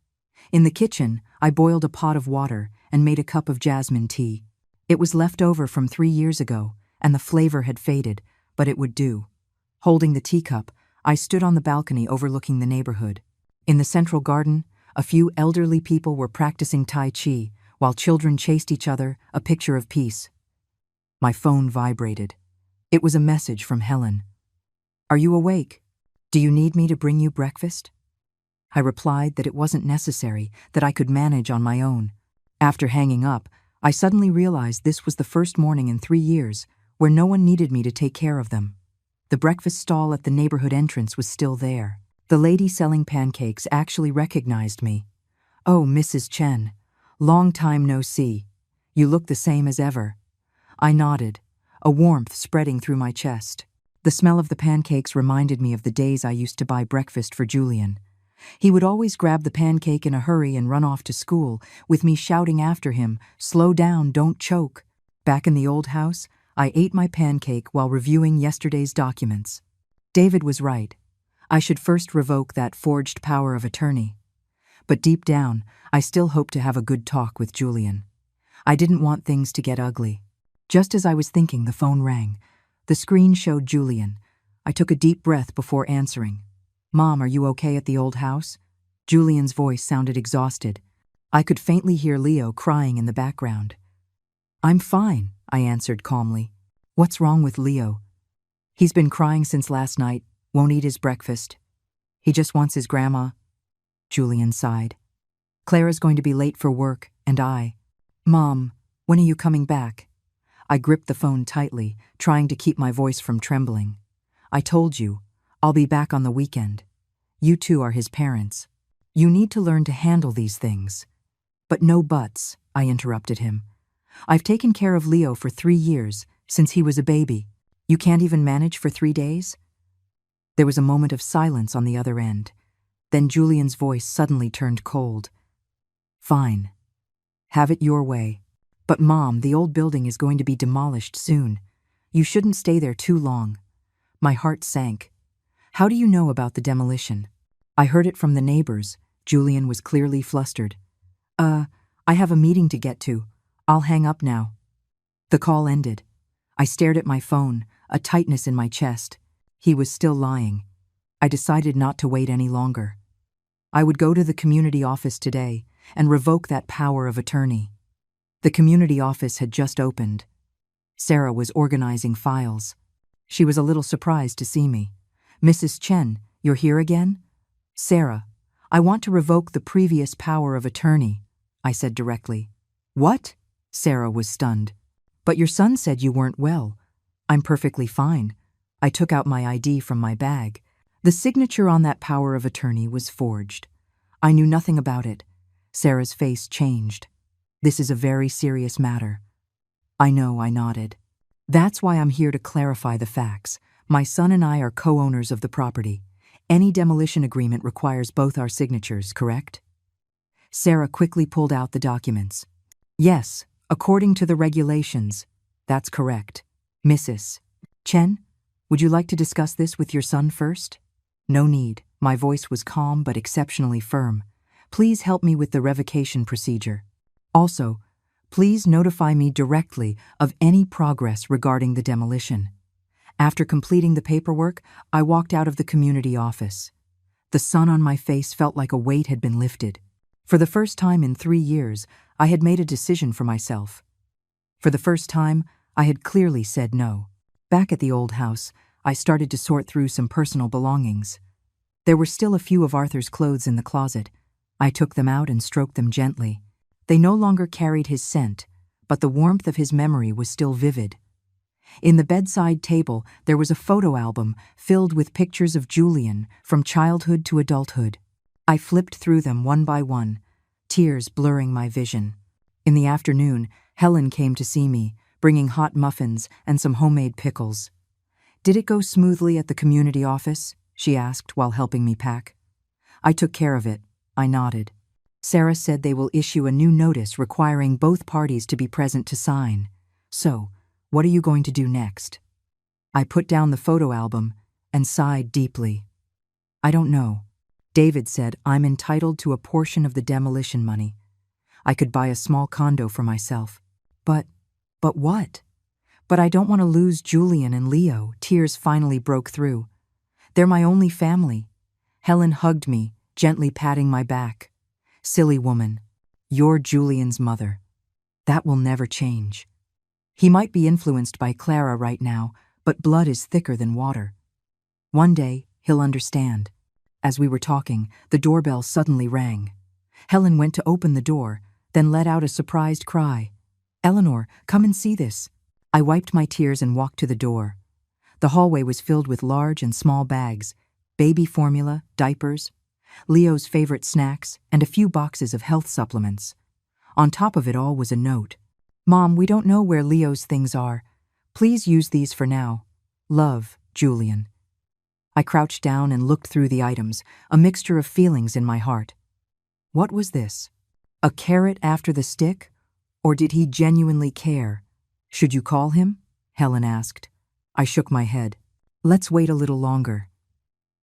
In the kitchen, I boiled a pot of water and made a cup of jasmine tea. It was left over from 3 years ago, and the flavor had faded, but it would do. Holding the teacup, I stood on the balcony overlooking the neighborhood. In the central garden, a few elderly people were practicing Tai Chi, while children chased each other, a picture of peace. My phone vibrated. It was a message from Helen. "Are you awake? Do you need me to bring you breakfast?" I replied that it wasn't necessary, that I could manage on my own. After hanging up, I suddenly realized this was the first morning in 3 years where no one needed me to take care of them. The breakfast stall at the neighborhood entrance was still there. The lady selling pancakes actually recognized me. "Oh, Mrs. Chen, long time no see. You look the same as ever." I nodded, a warmth spreading through my chest. The smell of the pancakes reminded me of the days I used to buy breakfast for Julian. He would always grab the pancake in a hurry and run off to school, with me shouting after him, "Slow down, don't choke." Back in the old house, I ate my pancake while reviewing yesterday's documents. David was right. I should first revoke that forged power of attorney. But deep down, I still hoped to have a good talk with Julian. I didn't want things to get ugly. Just as I was thinking, the phone rang. The screen showed Julian. I took a deep breath before answering. "Mom, are you okay at the old house?" Julian's voice sounded exhausted. I could faintly hear Leo crying in the background. "I'm fine," I answered calmly. "What's wrong with Leo?" "He's been crying since last night, won't eat his breakfast. He just wants his grandma." Julian sighed. "Clara's going to be late for work, and Mom, when are you coming back?" I gripped the phone tightly, trying to keep my voice from trembling. "I told you, I'll be back on the weekend. You two are his parents. You need to learn to handle these things." "But no buts," I interrupted him. "I've taken care of Leo for 3 years, since he was a baby. You can't even manage for 3 days?" There was a moment of silence on the other end. Then Julian's voice suddenly turned cold. "Fine. Have it your way. But Mom, the old building is going to be demolished soon. You shouldn't stay there too long." My heart sank. "How do you know about the demolition?" "I heard it from the neighbors." Julian was clearly flustered. I have a meeting to get to. I'll hang up now." The call ended. I stared at my phone, a tightness in my chest. He was still lying. I decided not to wait any longer. I would go to the community office today and revoke that power of attorney. The community office had just opened. Sarah was organizing files. She was a little surprised to see me. "Mrs. Chen, you're here again?" "Sarah, I want to revoke the previous power of attorney," I said directly. "What?" Sarah was stunned. "But your son said you weren't well." "I'm perfectly fine." I took out my ID from my bag. The signature on that power of attorney was forged. I knew nothing about it. Sarah's face changed. "This is a very serious matter." "I know," I nodded. "That's why I'm here to clarify the facts. My son and I are co-owners of the property. Any demolition agreement requires both our signatures, correct?" Sarah quickly pulled out the documents. "Yes, according to the regulations. That's correct. Mrs. Chen, would you like to discuss this with your son first?" "No need." My voice was calm but exceptionally firm. "Please help me with the revocation procedure. Also, please notify me directly of any progress regarding the demolition." After completing the paperwork, I walked out of the community office. The sun on my face felt like a weight had been lifted. For the first time in 3 years, I had made a decision for myself. For the first time, I had clearly said no. Back at the old house, I started to sort through some personal belongings. There were still a few of Arthur's clothes in the closet. I took them out and stroked them gently. They no longer carried his scent, but the warmth of his memory was still vivid. In the bedside table, there was a photo album filled with pictures of Julian from childhood to adulthood. I flipped through them one by one, tears blurring my vision. In the afternoon, Helen came to see me, bringing hot muffins and some homemade pickles. "Did it go smoothly at the community office?" she asked while helping me pack. "I took care of it." I nodded. "Sarah said they will issue a new notice requiring both parties to be present to sign. So, what are you going to do next?" I put down the photo album and sighed deeply. "I don't know. David said I'm entitled to a portion of the demolition money. I could buy a small condo for myself. But what? But I don't want to lose Julian and Leo." Tears finally broke through. "They're my only family." Helen hugged me, gently patting my back. "Silly woman, you're Julian's mother. That will never change. He might be influenced by Clara right now, but blood is thicker than water. One day, he'll understand." As we were talking, the doorbell suddenly rang. Helen went to open the door, then let out a surprised cry. "Eleanor, come and see this." I wiped my tears and walked to the door. The hallway was filled with large and small bags, baby formula, diapers, Leo's favorite snacks, and a few boxes of health supplements. On top of it all was a note. "Mom, we don't know where Leo's things are. Please use these for now. Love, Julian." I crouched down and looked through the items, a mixture of feelings in my heart. What was this? A carrot after the stick? Or did he genuinely care? "Should you call him?" Helen asked. I shook my head. "Let's wait a little longer."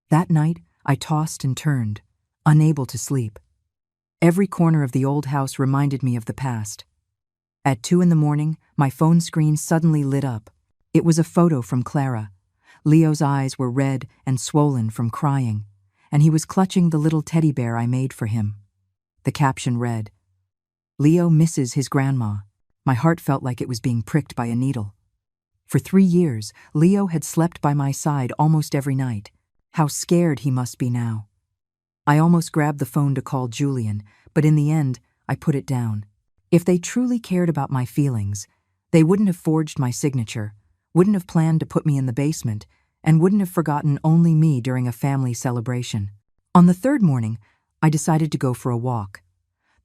That night, I tossed and turned, unable to sleep. Every corner of the old house reminded me of the past. At 2 a.m, my phone screen suddenly lit up. It was a photo from Clara. Leo's eyes were red and swollen from crying, and he was clutching the little teddy bear I made for him. The caption read, "Leo misses his grandma." My heart felt like it was being pricked by a needle. For 3 years, Leo had slept by my side almost every night. How scared he must be now. I almost grabbed the phone to call Julian, but in the end, I put it down. If they truly cared about my feelings, they wouldn't have forged my signature, wouldn't have planned to put me in the basement, and wouldn't have forgotten only me during a family celebration. On the 3rd morning, I decided to go for a walk.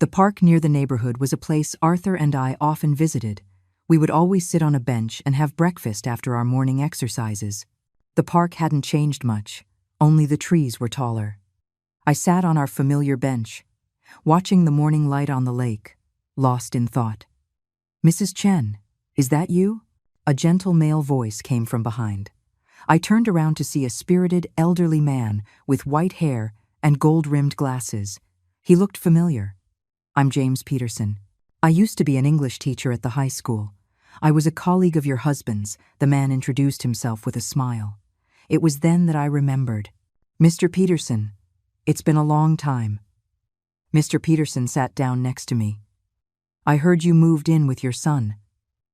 The park near the neighborhood was a place Arthur and I often visited. We would always sit on a bench and have breakfast after our morning exercises. The park hadn't changed much, only the trees were taller. I sat on our familiar bench, watching the morning light on the lake, lost in thought. "Mrs. Chen, is that you?" A gentle male voice came from behind. I turned around to see a spirited, elderly man with white hair and gold-rimmed glasses. He looked familiar. "I'm James Peterson. I used to be an English teacher at the high school. I was a colleague of your husband's," the man introduced himself with a smile. It was then that I remembered. "Mr. Peterson, it's been a long time." Mr. Peterson sat down next to me. "I heard you moved in with your son.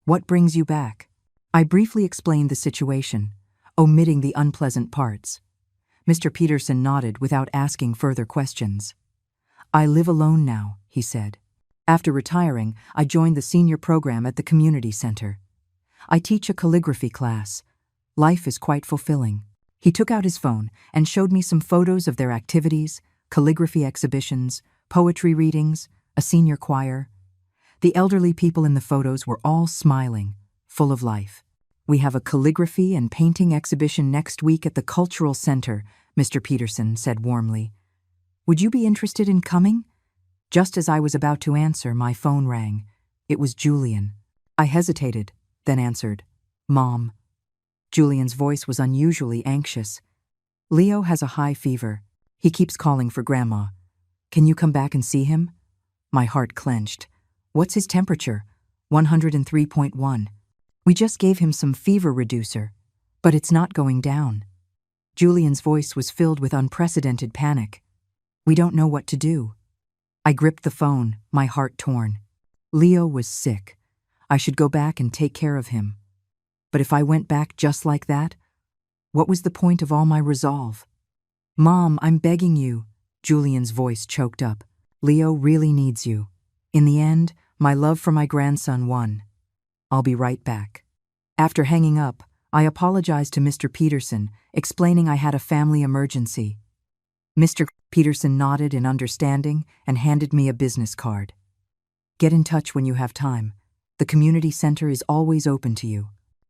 What brings you back?" I briefly explained the situation. omitting the unpleasant parts. Mr. Peterson nodded without asking further questions. I live alone now, he said. After retiring, I joined the senior program at the community center. I teach a calligraphy class. Life is quite fulfilling. He took out his phone and showed me some photos of their activities, calligraphy exhibitions, poetry readings, a senior choir. The elderly people in the photos were all smiling, full of life. We have a calligraphy and painting exhibition next week at the Cultural Center, Mr. Peterson said warmly. Would you be interested in coming? Just as I was about to answer, my phone rang. It was Julian. I hesitated, then answered, Mom. Julian's voice was unusually anxious. Leo has a high fever. He keeps calling for Grandma. Can you come back and see him? My heart clenched. What's his temperature? 103.1. We just gave him some fever reducer, but it's not going down. Julian's voice was filled with unprecedented panic. We don't know what to do. I gripped the phone, my heart torn. Leo was sick. I should go back and take care of him. But if I went back just like that, what was the point of all my resolve? Mom, I'm begging you. Julian's voice choked up. Leo really needs you. In the end, my love for my grandson won. I'll be right back. After hanging up, I apologized to Mr. Peterson, explaining I had a family emergency. Mr. Peterson nodded in understanding and handed me a business card. Get in touch when you have time. The community center is always open to you.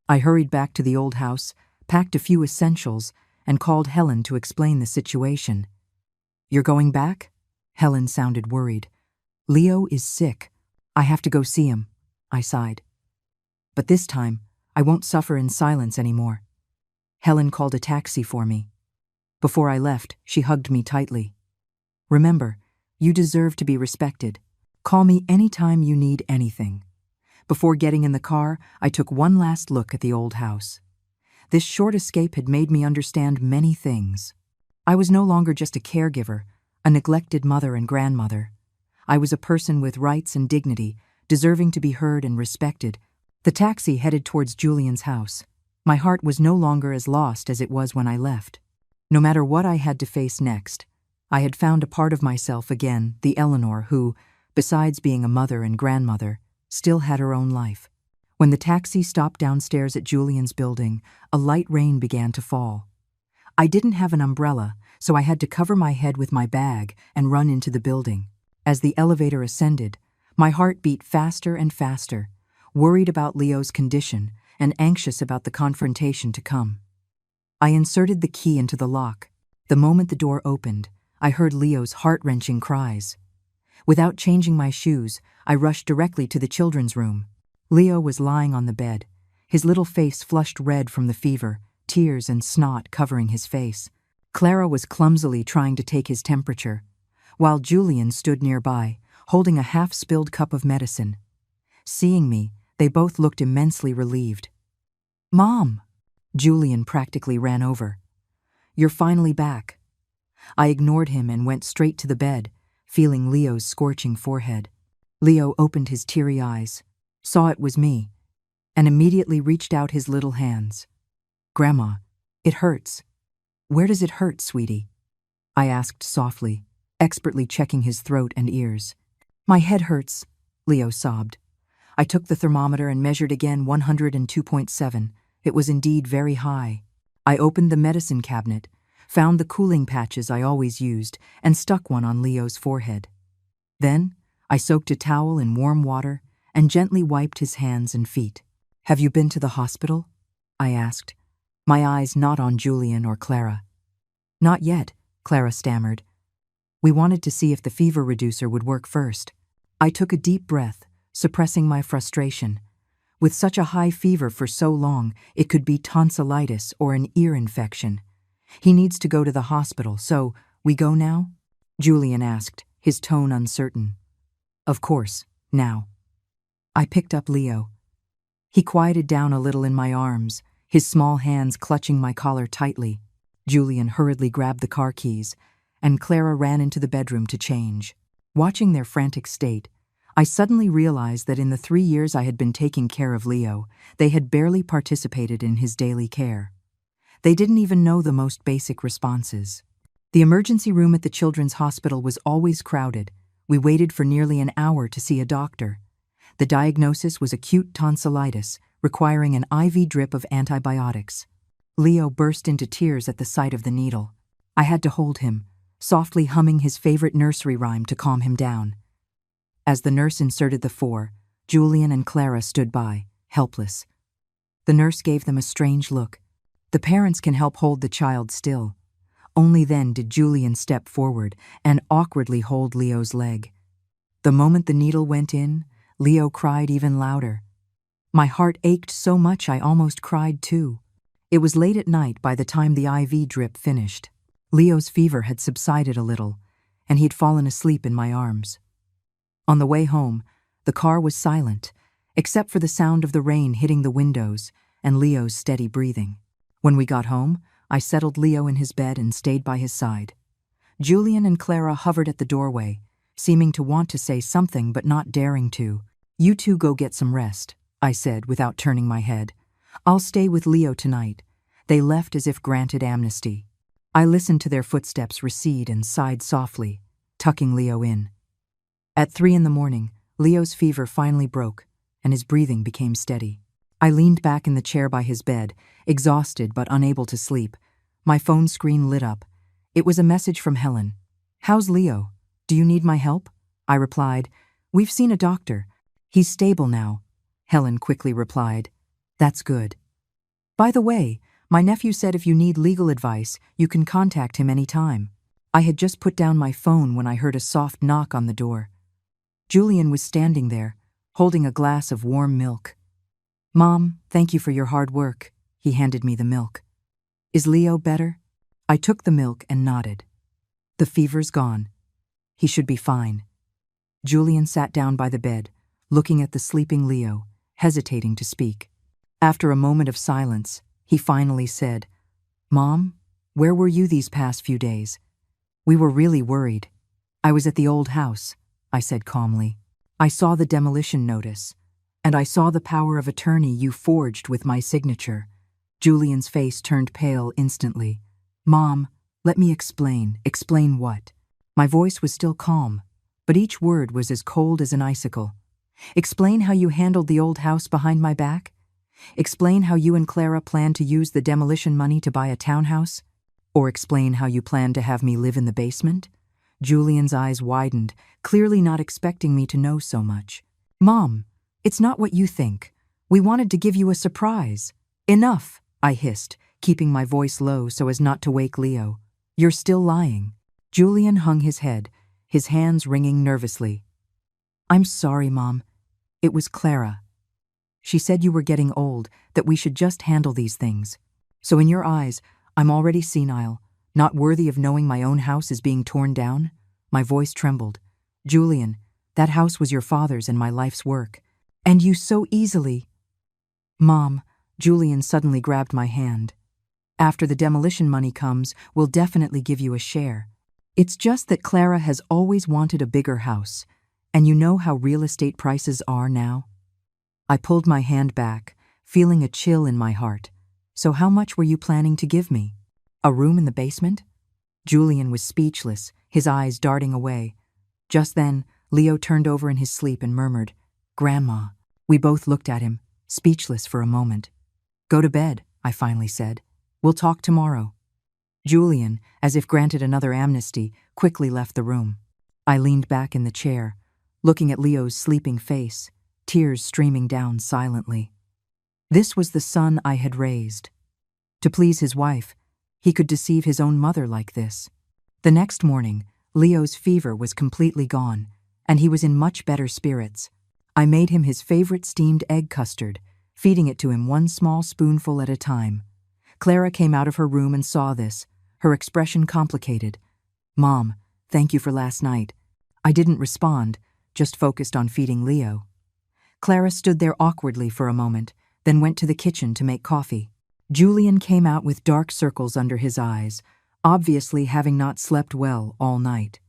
I hurried back to the old house, packed a few essentials, and called Helen to explain the situation. You're going back? Helen sounded worried. Leo is sick. I have to go see him, I sighed. But this time, I won't suffer in silence anymore. Helen called a taxi for me. Before I left, she hugged me tightly. Remember, you deserve to be respected. Call me anytime you need anything. Before getting in the car, I took one last look at the old house. This short escape had made me understand many things. I was no longer just a caregiver, a neglected mother and grandmother. I was a person with rights and dignity, deserving to be heard and respected. The taxi headed towards Julian's house. My heart was no longer as lost as it was when I left. No matter what I had to face next, I had found a part of myself again, the Eleanor who, besides being a mother and grandmother, still had her own life. When the taxi stopped downstairs at Julian's building, a light rain began to fall. I didn't have an umbrella, so I had to cover my head with my bag and run into the building. As the elevator ascended, my heart beat faster and faster, worried about Leo's condition and anxious about the confrontation to come. I inserted the key into the lock. The moment the door opened, I heard Leo's heart-wrenching cries. Without changing my shoes, I rushed directly to the children's room. Leo was lying on the bed, his little face flushed red from the fever, tears and snot covering his face. Clara was clumsily trying to take his temperature, while Julian stood nearby, holding a half-spilled cup of medicine. Seeing me, they both looked immensely relieved. Mom! Julian practically ran over. You're finally back. I ignored him and went straight to the bed, feeling Leo's scorching forehead. Leo opened his teary eyes, saw it was me, and immediately reached out his little hands. Grandma, it hurts. Where does it hurt, sweetie? I asked softly, expertly checking his throat and ears. My head hurts, Leo sobbed. I took the thermometer and measured again 102.7. It was indeed very high. I opened the medicine cabinet, found the cooling patches I always used, and stuck one on Leo's forehead. Then, I soaked a towel in warm water and gently wiped his hands and feet. Have you been to the hospital? I asked, my eyes not on Julian or Clara. Not yet, Clara stammered. We wanted to see if the fever reducer would work first. I took a deep breath, suppressing my frustration. With such a high fever for so long, it could be tonsillitis or an ear infection. He needs to go to the hospital, so we go now? Julian asked, his tone uncertain. Of course, now. I picked up Leo. He quieted down a little in my arms, his small hands clutching my collar tightly. Julian hurriedly grabbed the car keys, and Clara ran into the bedroom to change. Watching their frantic state, I suddenly realized that in the 3 years I had been taking care of Leo, they had barely participated in his daily care. They didn't even know the most basic responses. The emergency room at the children's hospital was always crowded. We waited for nearly an hour to see a doctor. The diagnosis was acute tonsillitis, requiring an IV drip of antibiotics. Leo burst into tears at the sight of the needle. I had to hold him, softly humming his favorite nursery rhyme to calm him down. As the nurse inserted the four, Julian and Clara stood by, helpless. The nurse gave them a strange look. The parents can help hold the child still. Only then did Julian step forward and awkwardly hold Leo's leg. The moment the needle went in, Leo cried even louder. My heart ached so much I almost cried too. It was late at night by the time the IV drip finished. Leo's fever had subsided a little, and he'd fallen asleep in my arms. On the way home, the car was silent, except for the sound of the rain hitting the windows and Leo's steady breathing. When we got home, I settled Leo in his bed and stayed by his side. Julian and Clara hovered at the doorway, seeming to want to say something but not daring to. You two go get some rest, I said without turning my head. I'll stay with Leo tonight. They left as if granted amnesty. I listened to their footsteps recede and sighed softly, tucking Leo in. At 3 a.m, Leo's fever finally broke, and his breathing became steady. I leaned back in the chair by his bed, exhausted but unable to sleep. My phone screen lit up. It was a message from Helen. How's Leo? Do you need my help? I replied. We've seen a doctor. He's stable now. Helen quickly replied. That's good. By the way, my nephew said if you need legal advice, you can contact him anytime. I had just put down my phone when I heard a soft knock on the door. Julian was standing there, holding a glass of warm milk. Mom, thank you for your hard work. He handed me the milk. Is Leo better? I took the milk and nodded. The fever's gone. He should be fine. Julian sat down by the bed, looking at the sleeping Leo, hesitating to speak. After a moment of silence, he finally said, Mom, where were you these past few days? We were really worried. I was at the old house, I said calmly. I saw the demolition notice, and I saw the power of attorney you forged with my signature. Julian's face turned pale instantly. Mom, let me explain. Explain what? My voice was still calm, but each word was as cold as an icicle. Explain how you handled the old house behind my back? Explain how you and Clara planned to use the demolition money to buy a townhouse? Or explain how you planned to have me live in the basement? Julian's eyes widened, clearly not expecting me to know so much. Mom, it's not what you think. We wanted to give you a surprise. Enough, I hissed, keeping my voice low so as not to wake Leo. You're still lying. Julian hung his head, his hands wringing nervously. I'm sorry, Mom. It was Clara. She said you were getting old, that we should just handle these things. So in your eyes, I'm already senile, not worthy of knowing my own house is being torn down? My voice trembled. Julian, that house was your father's and my life's work. And you so easily... Mom, Julian suddenly grabbed my hand. After the demolition money comes, we'll definitely give you a share. It's just that Clara has always wanted a bigger house, and you know how real estate prices are now? I pulled my hand back, feeling a chill in my heart. So how much were you planning to give me? A room in the basement? Julian was speechless, his eyes darting away. Just then, Leo turned over in his sleep and murmured, Grandma. We both looked at him, speechless for a moment. Go to bed, I finally said. We'll talk tomorrow. Julian, as if granted another amnesty, quickly left the room. I leaned back in the chair, looking at Leo's sleeping face, tears streaming down silently. This was the son I had raised. To please his wife, he could deceive his own mother like this. The next morning, Leo's fever was completely gone, and he was in much better spirits. I made him his favorite steamed egg custard, feeding it to him one small spoonful at a time. Clara came out of her room and saw this, her expression complicated. Mom, thank you for last night. I didn't respond, just focused on feeding Leo. Clara stood there awkwardly for a moment, then went to the kitchen to make coffee. Julian came out with dark circles under his eyes, obviously having not slept well all night.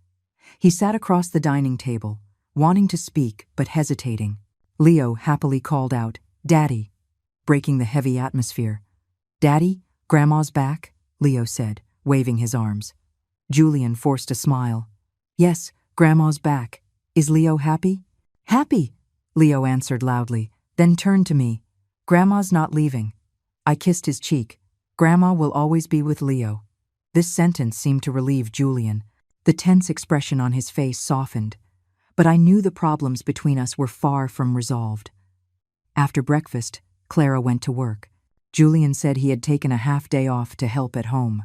He sat across the dining table, wanting to speak but hesitating. Leo happily called out, Daddy, breaking the heavy atmosphere. Daddy, Grandma's back, Leo said, waving his arms. Julian forced a smile. Yes, Grandma's back. Is Leo happy? Happy, Leo answered loudly, then turned to me. Grandma's not leaving. I kissed his cheek. Grandma will always be with Leo. This sentence seemed to relieve Julian. The tense expression on his face softened. But I knew the problems between us were far from resolved. After breakfast, Clara went to work. Julian said he had taken a half-day off to help at home.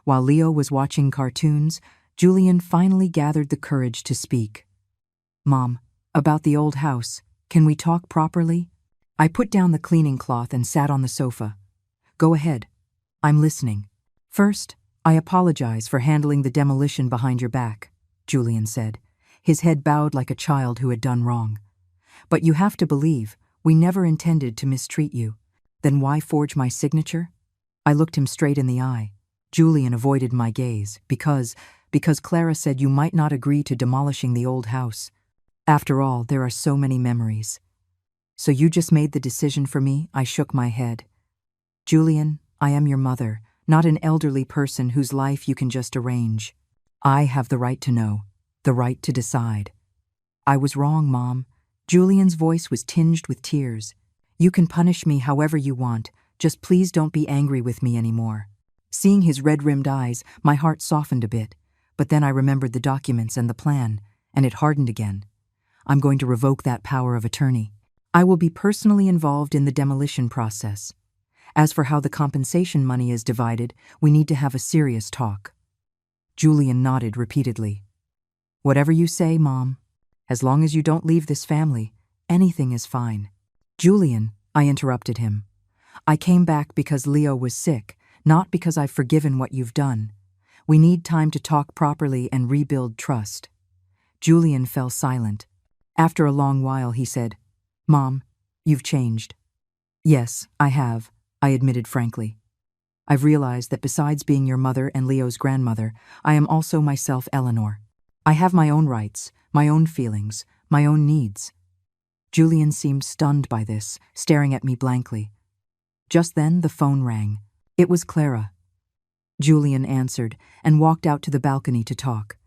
While Leo was watching cartoons, Julian finally gathered the courage to speak. Mom, about the old house, can we talk properly? I put down the cleaning cloth and sat on the sofa. Go ahead. I'm listening. First, I apologize for handling the demolition behind your back, Julian said, his head bowed like a child who had done wrong. But you have to believe, we never intended to mistreat you. Then why forge my signature? I looked him straight in the eye. Julian avoided my gaze, because Clara said you might not agree to demolishing the old house. After all, there are so many memories. So you just made the decision for me? I shook my head. Julian, I am your mother, not an elderly person whose life you can just arrange. I have the right to know, the right to decide. I was wrong, Mom. Julian's voice was tinged with tears. You can punish me however you want, just please don't be angry with me anymore. Seeing his red-rimmed eyes, my heart softened a bit, but then I remembered the documents and the plan, and it hardened again. I'm going to revoke that power of attorney. I will be personally involved in the demolition process. As for how the compensation money is divided, we need to have a serious talk. Julian nodded repeatedly. Whatever you say, Mom. As long as you don't leave this family, anything is fine. Julian, I interrupted him. I came back because Leo was sick, not because I've forgiven what you've done. We need time to talk properly and rebuild trust. Julian fell silent. After a long while, he said, Mom, you've changed. Yes, I have, I admitted frankly. I've realized that besides being your mother and Leo's grandmother, I am also myself Eleanor. I have my own rights, my own feelings, my own needs. Julian seemed stunned by this, staring at me blankly. Just then, the phone rang. It was Clara. Julian answered and walked out to the balcony to talk.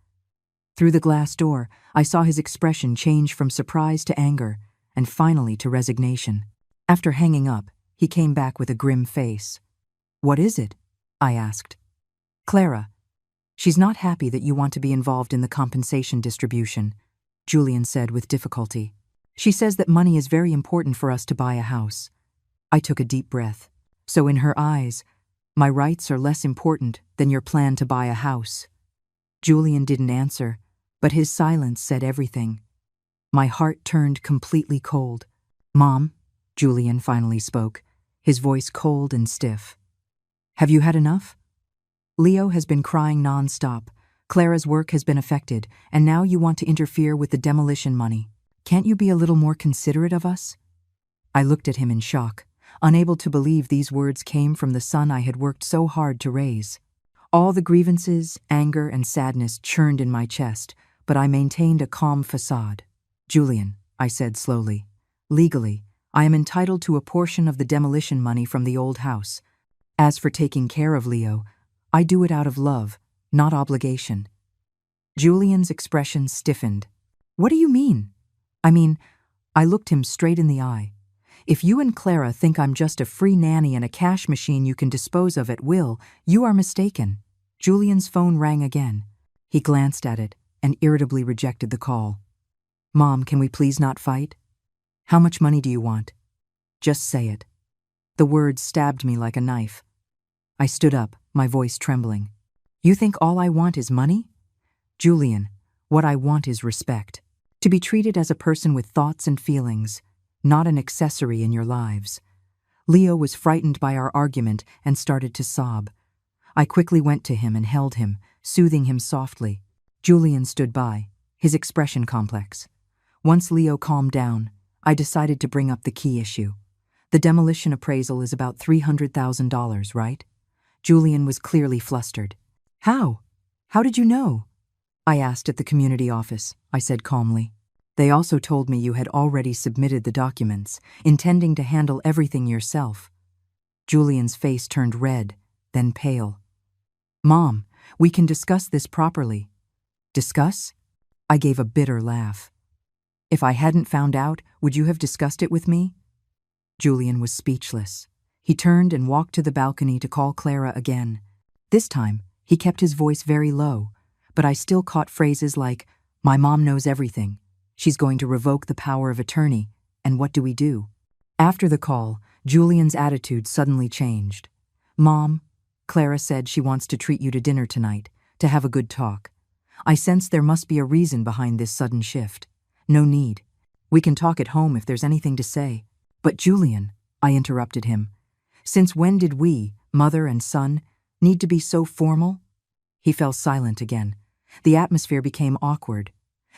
Through the glass door, I saw his expression change from surprise to anger, and finally to resignation. After hanging up, he came back with a grim face. What is it? I asked. Clara. She's not happy that you want to be involved in the compensation distribution, Julian said with difficulty. She says that money is very important for us to buy a house. I took a deep breath. So in her eyes, my rights are less important than your plan to buy a house. Julian didn't answer, but his silence said everything. My heart turned completely cold. Mom, Julian finally spoke, his voice cold and stiff. Have you had enough? Leo has been crying non-stop. Clara's work has been affected, and now you want to interfere with the demolition money. Can't you be a little more considerate of us? I looked at him in shock, unable to believe these words came from the son I had worked so hard to raise. All the grievances, anger, and sadness churned in my chest, but I maintained a calm facade. Julian, I said slowly, legally, I am entitled to a portion of the demolition money from the old house. As for taking care of Leo, I do it out of love, not obligation. Julian's expression stiffened. What do you mean? I looked him straight in the eye. If you and Clara think I'm just a free nanny and a cash machine you can dispose of at will, you are mistaken. Julian's phone rang again. He glanced at it and irritably rejected the call. Mom, can we please not fight? How much money do you want? Just say it. The words stabbed me like a knife. I stood up, my voice trembling. You think all I want is money? Julian, what I want is respect. To be treated as a person with thoughts and feelings, not an accessory in your lives. Leo was frightened by our argument and started to sob. I quickly went to him and held him, soothing him softly. Julian stood by, his expression complex. Once Leo calmed down, I decided to bring up the key issue. The demolition appraisal is about $300,000, right? Julian was clearly flustered. How? How did you know? I asked at the community office, I said calmly. They also told me you had already submitted the documents, intending to handle everything yourself. Julian's face turned red, then pale. "Mom, we can discuss this properly." "Discuss?" I gave a bitter laugh. "If I hadn't found out, would you have discussed it with me?" Julian was speechless. He turned and walked to the balcony to call Clara again. This time, he kept his voice very low, but I still caught phrases like, "My mom knows everything. She's going to revoke the power of attorney, and what do we do?" After the call, Julian's attitude suddenly changed. "Mom, Clara said she wants to treat you to dinner tonight, to have a good talk. I sense there must be a reason behind this sudden shift. No need. We can talk at home if there's anything to say." "But Julian," I interrupted him, "since when did we, mother and son, need to be so formal?" He fell silent again. The atmosphere became awkward.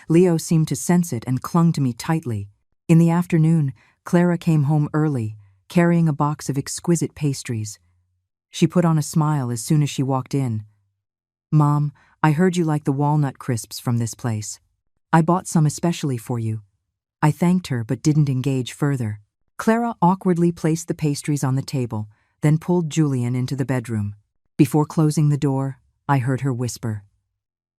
Leo seemed to sense it and clung to me tightly. In the afternoon, Clara came home early, carrying a box of exquisite pastries. She put on a smile as soon as she walked in. "Mom, I heard you like the walnut crisps from this place. I bought some especially for you." I thanked her but didn't engage further. Clara awkwardly placed the pastries on the table, then pulled Julian into the bedroom. Before closing the door, I heard her whisper,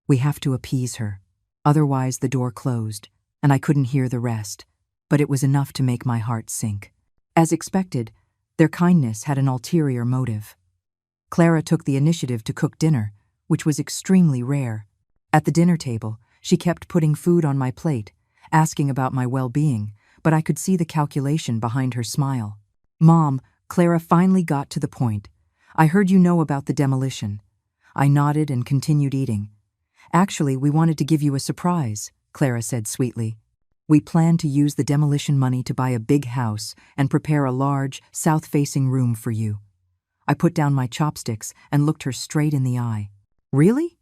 "We have to appease her." Otherwise the door closed, and I couldn't hear the rest, but it was enough to make my heart sink. As expected, their kindness had an ulterior motive. Clara took the initiative to cook dinner, which was extremely rare. At the dinner table, she kept putting food on my plate, asking about my well-being, but I could see the calculation behind her smile. "Mom," Clara finally got to the point. "I heard you know about the demolition." I nodded and continued eating. "Actually, we wanted to give you a surprise," Clara said sweetly. "We plan to use the demolition money to buy a big house and prepare a large, south-facing room for you." I put down my chopsticks and looked her straight in the eye. "Really?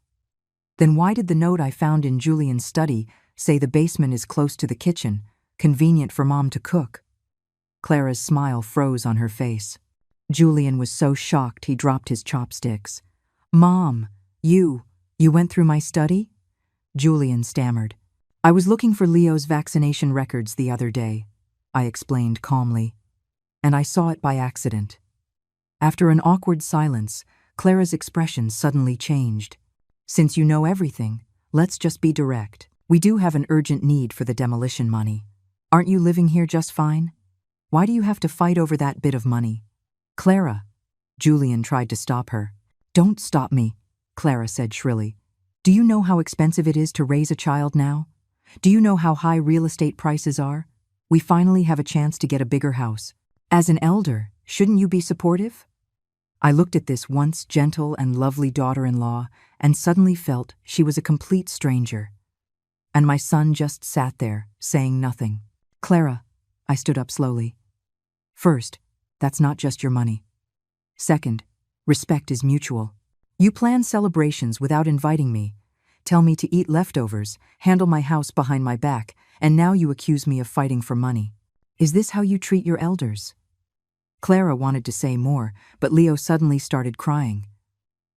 Then why did the note I found in Julian's study say the basement is close to the kitchen, convenient for Mom to cook?" Clara's smile froze on her face. Julian was so shocked he dropped his chopsticks. "Mom, you went through my study?" Julian stammered. "I was looking for Leo's vaccination records the other day," I explained calmly, "and I saw it by accident." After an awkward silence, Clara's expression suddenly changed. "Since you know everything, let's just be direct. We do have an urgent need for the demolition money. Aren't you living here just fine? Why do you have to fight over that bit of money?" "Clara," Julian tried to stop her. "Don't stop me," Clara said shrilly. "Do you know how expensive it is to raise a child now? Do you know how high real estate prices are? We finally have a chance to get a bigger house. As an elder, shouldn't you be supportive?" I looked at this once gentle and lovely daughter-in-law and suddenly felt she was a complete stranger. And my son just sat there, saying nothing. "Clara," I stood up slowly. "First, that's not just your money. Second, respect is mutual. You plan celebrations without inviting me, tell me to eat leftovers, handle my house behind my back, and now you accuse me of fighting for money. Is this how you treat your elders?" Clara wanted to say more, but Leo suddenly started crying.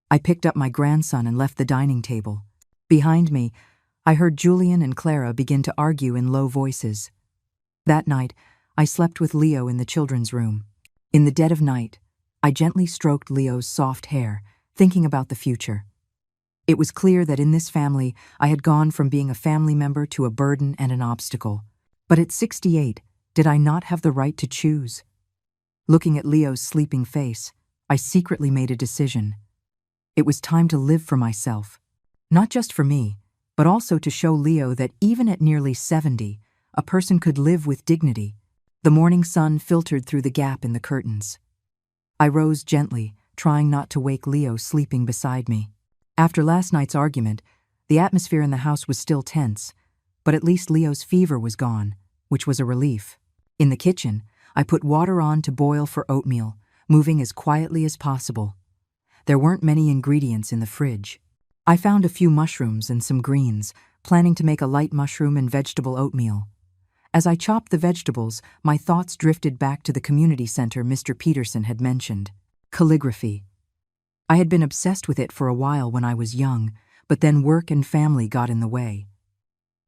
I picked up my grandson and left the dining table. Behind me, I heard Julian and Clara begin to argue in low voices. That night, I slept with Leo in the children's room. In the dead of night, I gently stroked Leo's soft hair, thinking about the future. It was clear that in this family, I had gone from being a family member to a burden and an obstacle. But at 68, did I not have the right to choose? Looking at Leo's sleeping face, I secretly made a decision. It was time to live for myself. Not just for me, but also to show Leo that even at nearly 70, a person could live with dignity. The morning sun filtered through the gap in the curtains. I rose gently, trying not to wake Leo sleeping beside me. After last night's argument, the atmosphere in the house was still tense, but at least Leo's fever was gone, which was a relief. In the kitchen, I put water on to boil for oatmeal, moving as quietly as possible. There weren't many ingredients in the fridge. I found a few mushrooms and some greens, planning to make a light mushroom and vegetable oatmeal. As I chopped the vegetables, my thoughts drifted back to the community center Mr. Peterson had mentioned. Calligraphy. I had been obsessed with it for a while when I was young, but then work and family got in the way.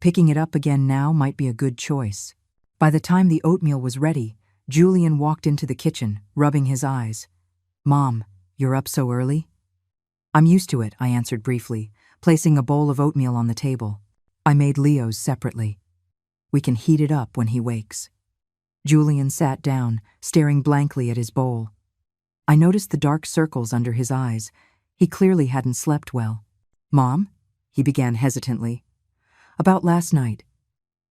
Picking it up again now might be a good choice. By the time the oatmeal was ready, Julian walked into the kitchen, rubbing his eyes. "Mom, You're up so early?" "I'm used to it," I answered briefly, placing a bowl of oatmeal on the table. I made Leo's separately. "We can heat it up when he wakes." Julian sat down, staring blankly at his bowl. I noticed the dark circles under his eyes. He clearly hadn't slept well. "Mom?" he began hesitantly. "About last night.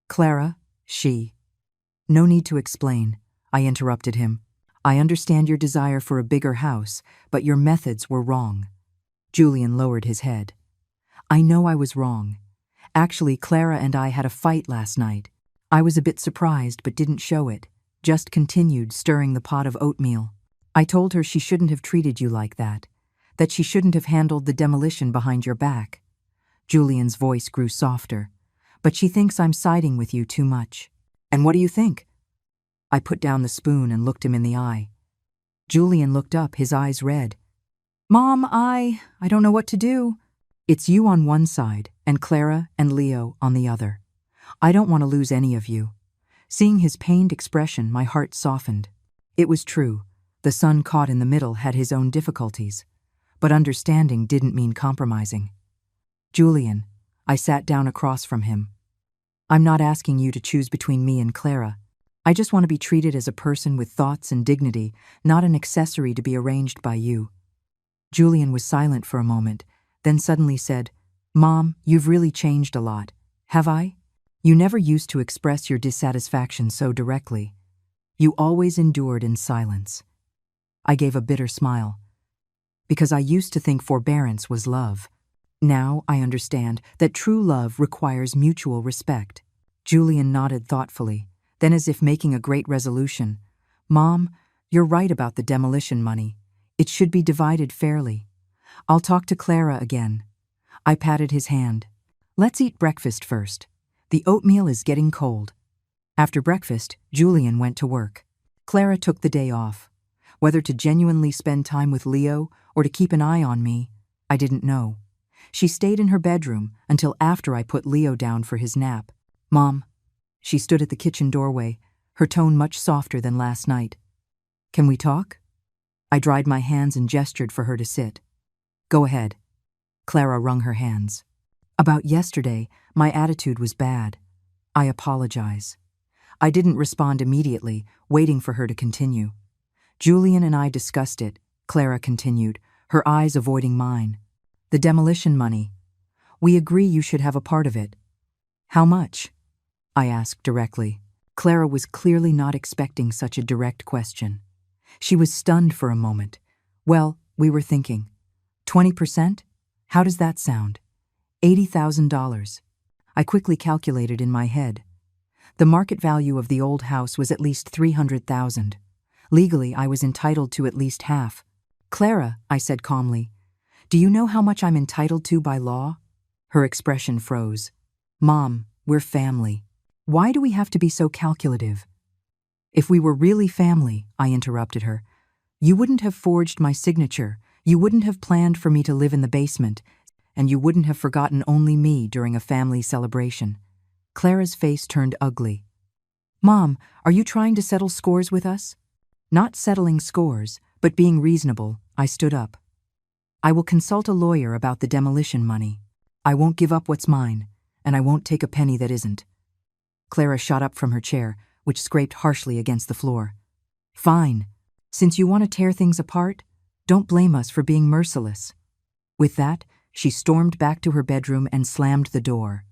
Clara, she—" "No need to explain," I interrupted him. "I understand your desire for a bigger house, but your methods were wrong." Julian lowered his head. "I know I was wrong. Actually, Clara and I had a fight last night. I was a bit surprised but didn't show it, just continued stirring the pot of oatmeal. I told her she shouldn't have treated you like that she shouldn't have handled the demolition behind your back." Julian's voice grew softer. "But she thinks I'm siding with you too much." "And what do you think?" I put down the spoon and looked him in the eye. Julian looked up, his eyes red. "Mom, I don't know what to do." "It's you on one side, and Clara and Leo on the other. I don't want to lose any of you." Seeing his pained expression, my heart softened. It was true. The son caught in the middle had his own difficulties. But understanding didn't mean compromising. "Julian," I sat down across from him. "I'm not asking you to choose between me and Clara. I just want to be treated as a person with thoughts and dignity, not an accessory to be arranged by you." Julian was silent for a moment, then suddenly said, "Mom, you've really changed a lot. Have I? You never used to express your dissatisfaction so directly. You always endured in silence." I gave a bitter smile. "Because I used to think forbearance was love. Now I understand that true love requires mutual respect." Julian nodded thoughtfully, then as if making a great resolution, "Mom, you're right about the demolition money. It should be divided fairly. I'll talk to Clara again." I patted his hand. "Let's eat breakfast first. The oatmeal is getting cold." After breakfast, Julian went to work. Clara took the day off. Whether to genuinely spend time with Leo or to keep an eye on me, I didn't know. She stayed in her bedroom until after I put Leo down for his nap. "Mom." She stood at the kitchen doorway, her tone much softer than last night. "Can we talk?" I dried my hands and gestured for her to sit. "Go ahead." Clara wrung her hands. "About yesterday, my attitude was bad. I apologize." I didn't respond immediately, waiting for her to continue. "Julian and I discussed it," Clara continued, her eyes avoiding mine. "The demolition money. We agree you should have a part of it." "How much?" I asked directly. Clara was clearly not expecting such a direct question. She was stunned for a moment. "Well, we were thinking. 20%? How does that sound?" $80,000. I quickly calculated in my head. The market value of the old house was at least $300,000. Legally, I was entitled to at least half. "Clara," I said calmly, "do you know how much I'm entitled to by law?" Her expression froze. "Mom, we're family. Why do we have to be so calculative?" "If we were really family," I interrupted her, "you wouldn't have forged my signature, you wouldn't have planned for me to live in the basement, and you wouldn't have forgotten only me during a family celebration." Clara's face turned ugly. "Mom, are you trying to settle scores with us?" Not settling scores, but being reasonable, I stood up. "I will consult a lawyer about the demolition money. I won't give up what's mine, and I won't take a penny that isn't." Clara shot up from her chair, which scraped harshly against the floor. "Fine. Since you want to tear things apart, don't blame us for being merciless." With that, she stormed back to her bedroom and slammed the door.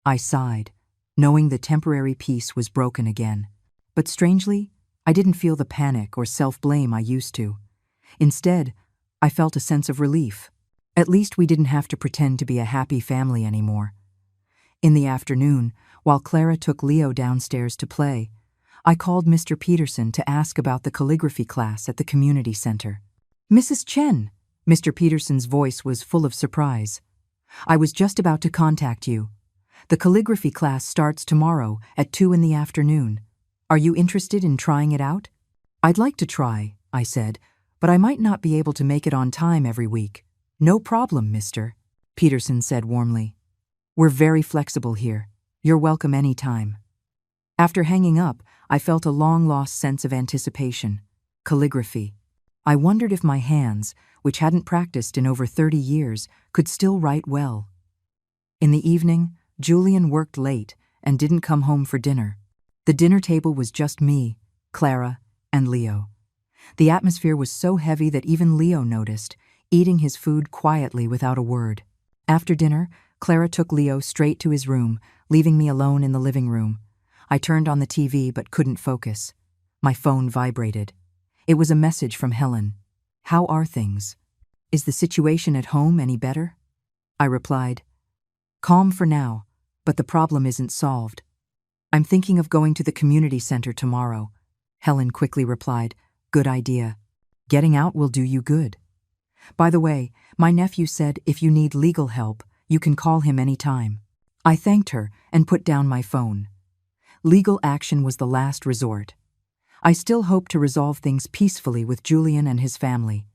I sighed, knowing the temporary peace was broken again. But strangely, I didn't feel the panic or self-blame I used to. Instead, I felt a sense of relief. At least we didn't have to pretend to be a happy family anymore. In the afternoon, while Clara took Leo downstairs to play, I called Mr. Peterson to ask about the calligraphy class at the community center. "Mrs. Chen," Mr. Peterson's voice was full of surprise. "I was just about to contact you. The calligraphy class starts tomorrow at 2 in the afternoon. Are you interested in trying it out?" "I'd like to try," I said, "but I might not be able to make it on time every week." "No problem, mister," Peterson said warmly. "We're very flexible here. You're welcome any time." After hanging up, I felt a long-lost sense of anticipation. Calligraphy. I wondered if my hands, which hadn't practiced in over 30 years, could still write well. In the evening, Julian worked late and didn't come home for dinner. The dinner table was just me, Clara, and Leo. The atmosphere was so heavy that even Leo noticed, eating his food quietly without a word. After dinner, Clara took Leo straight to his room, leaving me alone in the living room. I turned on the TV but couldn't focus. My phone vibrated. It was a message from Helen. "How are things? Is the situation at home any better?" I replied, "Calm for now, but the problem isn't solved. I'm thinking of going to the community center tomorrow." Helen quickly replied, "Good idea. Getting out will do you good. By the way, my nephew said if you need legal help, you can call him anytime." I thanked her and put down my phone. Legal action was the last resort. I still hoped to resolve things peacefully with Julian and his family.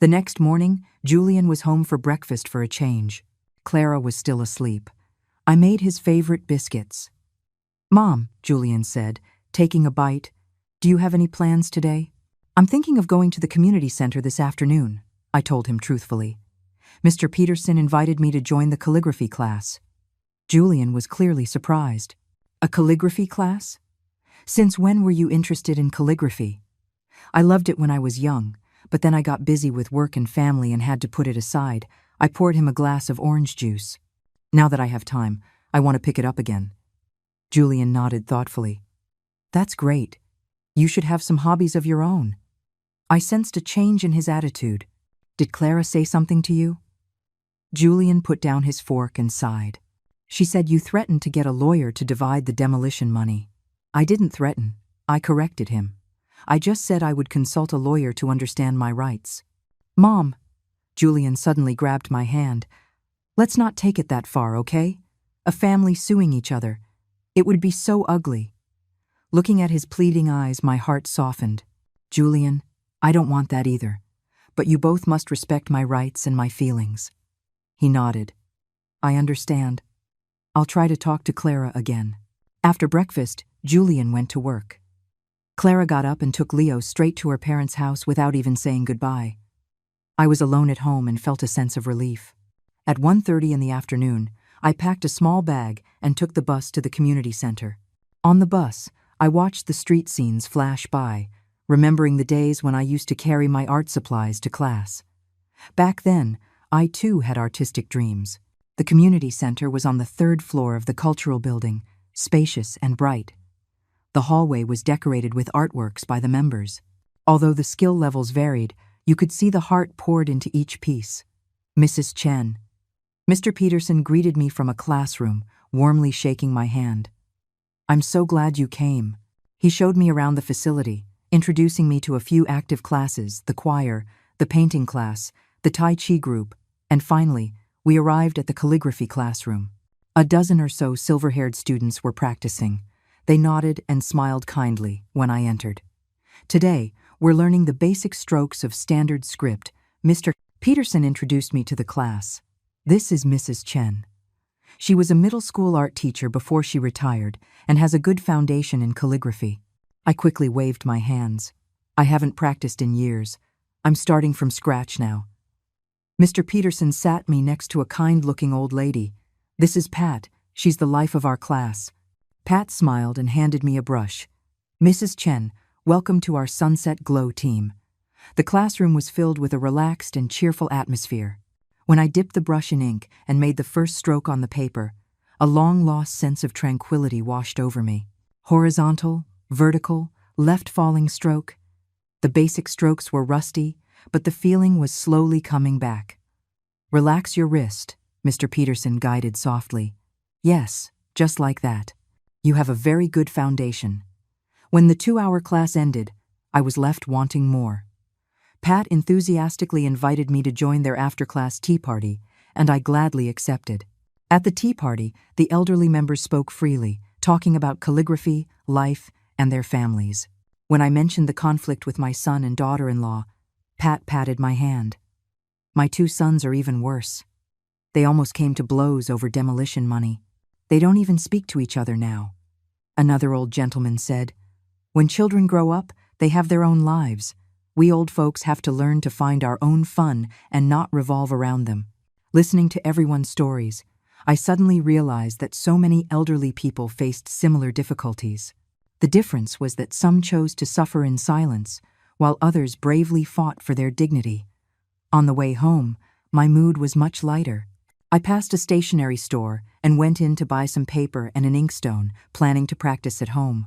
The next morning, Julian was home for breakfast for a change. Clara was still asleep. I made his favorite biscuits. "Mom," Julian said, taking a bite, "do you have any plans today?" "I'm thinking of going to the community center this afternoon," I told him truthfully. "Mr. Peterson invited me to join the calligraphy class." Julian was clearly surprised. "A calligraphy class? Since when were you interested in calligraphy?" "I loved it when I was young, but then I got busy with work and family and had to put it aside." I poured him a glass of orange juice. "Now that I have time, I want to pick it up again." Julian nodded thoughtfully. "That's great. You should have some hobbies of your own." I sensed a change in his attitude. "Did Clara say something to you?" Julian put down his fork and sighed. "She said you threatened to get a lawyer to divide the demolition money." "I didn't threaten. I corrected him. I just said I would consult a lawyer to understand my rights." "Mom," Julian suddenly grabbed my hand, "let's not take it that far, okay? A family suing each other. It would be so ugly." Looking at his pleading eyes, my heart softened. "Julian, I don't want that either, but you both must respect my rights and my feelings." He nodded. "I understand. I'll try to talk to Clara again." After breakfast, Julian went to work. Clara got up and took Leo straight to her parents' house without even saying goodbye. I was alone at home and felt a sense of relief. At 1:30 in the afternoon, I packed a small bag and took the bus to the community center. On the bus, I watched the street scenes flash by, remembering the days when I used to carry my art supplies to class. Back then, I too had artistic dreams. The community center was on the 3rd floor of the cultural building, spacious and bright. The hallway was decorated with artworks by the members. Although the skill levels varied, you could see the heart poured into each piece. "Mrs. Chen." Mr. Peterson greeted me from a classroom, warmly shaking my hand. "I'm so glad you came." He showed me around the facility, introducing me to a few active classes, the choir, the painting class, the Tai Chi group, and finally, we arrived at the calligraphy classroom. A dozen or so silver-haired students were practicing. They nodded and smiled kindly when I entered. "Today, we're learning the basic strokes of standard script." Mr. Peterson introduced me to the class. "This is Mrs. Chen. She was a middle school art teacher before she retired and has a good foundation in calligraphy." I quickly waved my hands. "I haven't practiced in years. I'm starting from scratch now." Mr. Peterson sat me next to a kind-looking old lady. "This is Pat. She's the life of our class." Pat smiled and handed me a brush. "Mrs. Chen, welcome to our Sunset Glow team." The classroom was filled with a relaxed and cheerful atmosphere. When I dipped the brush in ink and made the first stroke on the paper, a long-lost sense of tranquility washed over me. Horizontal, vertical, left-falling stroke. The basic strokes were rusty, but the feeling was slowly coming back. "Relax your wrist," Mr. Peterson guided softly. "Yes, just like that. You have a very good foundation." When the 2-hour class ended, I was left wanting more. Pat enthusiastically invited me to join their after-class tea party, and I gladly accepted. At the tea party, the elderly members spoke freely, talking about calligraphy, life, and their families. When I mentioned the conflict with my son and daughter-in-law, Pat patted my hand. "My 2 sons are even worse. They almost came to blows over demolition money. They don't even speak to each other now." Another old gentleman said, "When children grow up, they have their own lives. We old folks have to learn to find our own fun and not revolve around them. Listening to everyone's stories, I suddenly realized that so many elderly people faced similar difficulties. The difference was that some chose to suffer in silence, while others bravely fought for their dignity. On the way home, my mood was much lighter. I passed a stationery store and went in to buy some paper and an inkstone, planning to practice at home.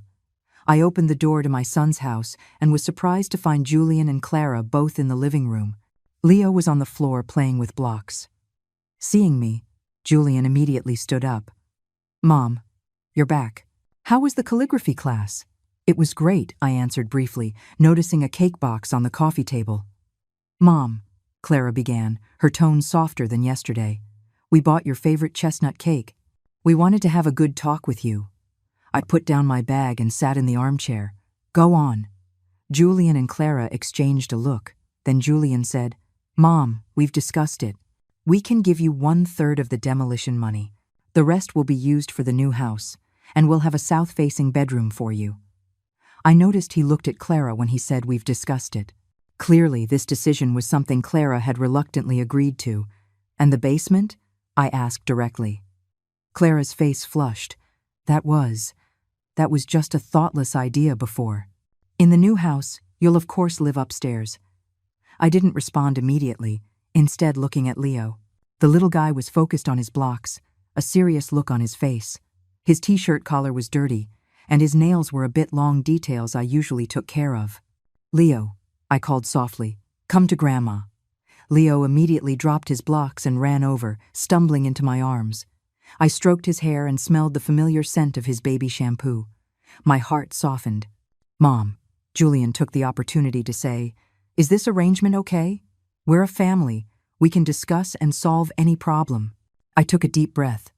I opened the door to my son's house and was surprised to find Julian and Clara both in the living room. Leo was on the floor playing with blocks. Seeing me, Julian immediately stood up. "Mom, you're back. How was the calligraphy class?" "It was great," I answered briefly, noticing a cake box on the coffee table. "Mom," Clara began, her tone softer than yesterday, "we bought your favorite chestnut cake. We wanted to have a good talk with you." I put down my bag and sat in the armchair. "Go on." Julian and Clara exchanged a look. Then Julian said, "Mom, we've discussed it. We can give you 1/3 of the demolition money. The rest will be used for the new house, and we'll have a south-facing bedroom for you." I noticed he looked at Clara when he said we've discussed it. Clearly, this decision was something Clara had reluctantly agreed to. "And the basement?" I asked directly. Clara's face flushed. That was just a thoughtless idea before. "In the new house, you'll of course live upstairs." I didn't respond immediately, instead looking at Leo. The little guy was focused on his blocks, a serious look on his face. His t-shirt collar was dirty, and his nails were a bit long, details I usually took care of. "Leo," I called softly, "come to Grandma." Leo immediately dropped his blocks and ran over, stumbling into my arms. I stroked his hair and smelled the familiar scent of his baby shampoo. My heart softened. "Mom," Julian took the opportunity to say, "is this arrangement okay? We're a family. We can discuss and solve any problem." I took a deep breath.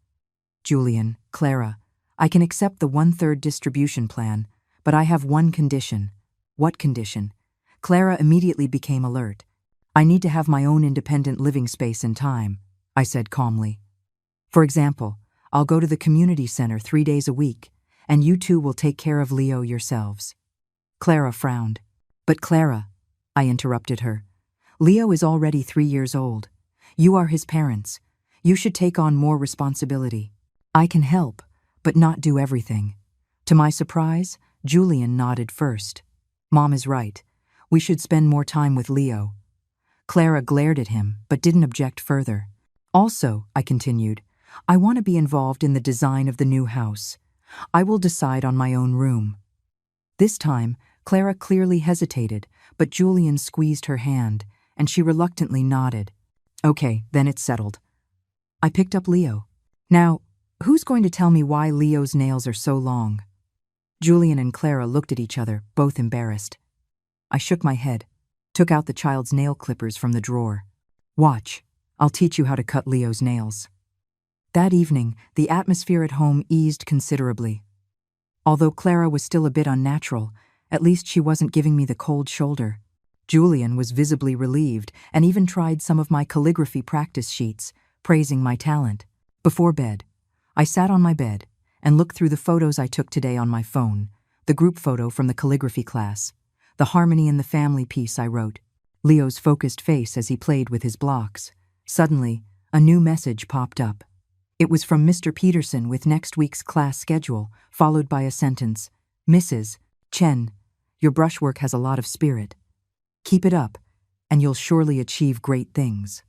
"Julian, Clara, I can accept the 1/3 distribution plan, but I have one condition." "What condition?" Clara immediately became alert. "I need to have my own independent living space and time," I said calmly. "For example, I'll go to the community center 3 days a week, and you two will take care of Leo yourselves." Clara frowned. "But Clara," I interrupted her, "Leo is already 3 years old. You are his parents. You should take on more responsibility." "I can help, but not do everything." To my surprise, Julian nodded first. "Mom is right. We should spend more time with Leo." Clara glared at him, but didn't object further. "Also," I continued, "I want to be involved in the design of the new house. I will decide on my own room." This time, Clara clearly hesitated, but Julian squeezed her hand, and she reluctantly nodded. "Okay, then it's settled." I picked up Leo. "Now, who's going to tell me why Leo's nails are so long?" Julian and Clara looked at each other, both embarrassed. I shook my head, took out the child's nail clippers from the drawer. "Watch, I'll teach you how to cut Leo's nails." That evening, the atmosphere at home eased considerably. Although Clara was still a bit unnatural, at least she wasn't giving me the cold shoulder. Julian was visibly relieved and even tried some of my calligraphy practice sheets, praising my talent. Before bed, I sat on my bed and looked through the photos I took today on my phone, the group photo from the calligraphy class, the harmony in the family piece I wrote, Leo's focused face as he played with his blocks. Suddenly, a new message popped up. It was from Mr. Peterson with next week's class schedule, followed by a sentence, "Mrs. Chen, your brushwork has a lot of spirit. Keep it up, and you'll surely achieve great things."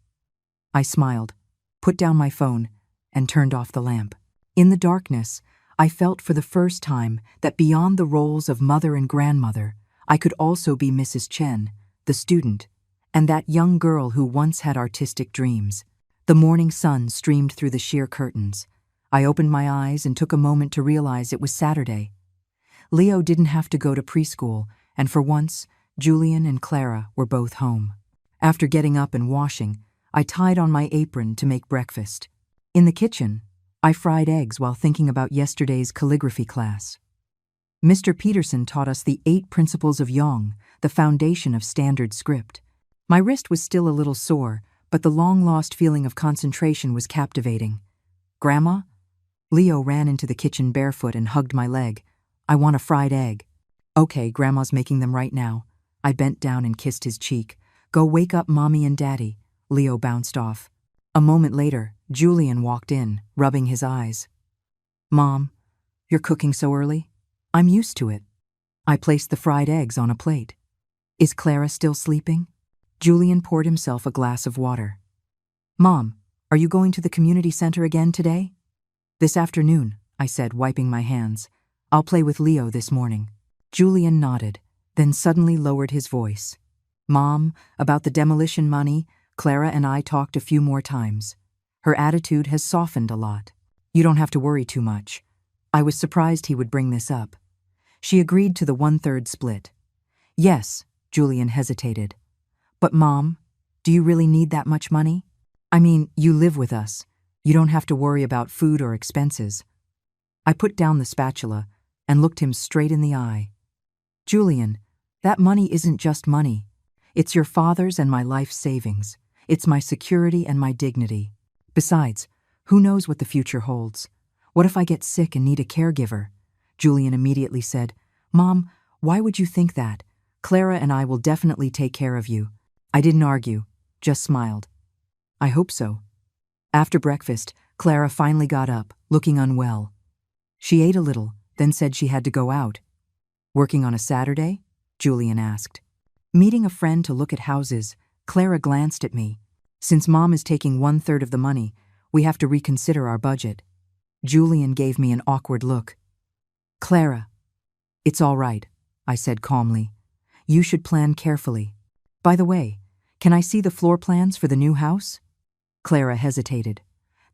I smiled, put down my phone, and turned off the lamp. In the darkness, I felt for the first time that beyond the roles of mother and grandmother, I could also be Mrs. Chen, the student, and that young girl who once had artistic dreams. The morning sun streamed through the sheer curtains. I opened my eyes and took a moment to realize it was Saturday. Leo didn't have to go to preschool, and for once, Julian and Clara were both home. After getting up and washing, I tied on my apron to make breakfast. In the kitchen, I fried eggs while thinking about yesterday's calligraphy class. Mr. Peterson taught us the 8 principles of Yong, the foundation of standard script. My wrist was still a little sore, but the long-lost feeling of concentration was captivating. "Grandma?" Leo ran into the kitchen barefoot and hugged my leg. "I want a fried egg." "Okay, Grandma's making them right now." I bent down and kissed his cheek. Go wake up Mommy and Daddy. Leo bounced off. A moment later, Julian walked in, rubbing his eyes. Mom, you're cooking so early? I'm used to it. I placed the fried eggs on a plate. Is Clara still sleeping? Julian poured himself a glass of water. Mom, are you going to the community center again today? This afternoon, I said, wiping my hands. I'll play with Leo this morning. Julian nodded, then suddenly lowered his voice. Mom, about the demolition money, Clara and I talked a few more times. Her attitude has softened a lot. You don't have to worry too much. I was surprised he would bring this up. She agreed to the 1/3 split. Yes, Julian hesitated. But Mom, do you really need that much money? I mean, you live with us. You don't have to worry about food or expenses. I put down the spatula and looked him straight in the eye. Julian, that money isn't just money. It's your father's and my life savings. It's my security and my dignity. Besides, who knows what the future holds? What if I get sick and need a caregiver? Julian immediately said, Mom, why would you think that? Clara and I will definitely take care of you. I didn't argue, just smiled. I hope so. After breakfast, Clara finally got up, looking unwell. She ate a little, then said she had to go out. Working on a Saturday? Julian asked. Meeting a friend to look at houses, Clara glanced at me. Since Mom is taking 1/3 of the money, we have to reconsider our budget. Julian gave me an awkward look. Clara, it's all right, I said calmly. You should plan carefully. By the way, can I see the floor plans for the new house? Clara hesitated.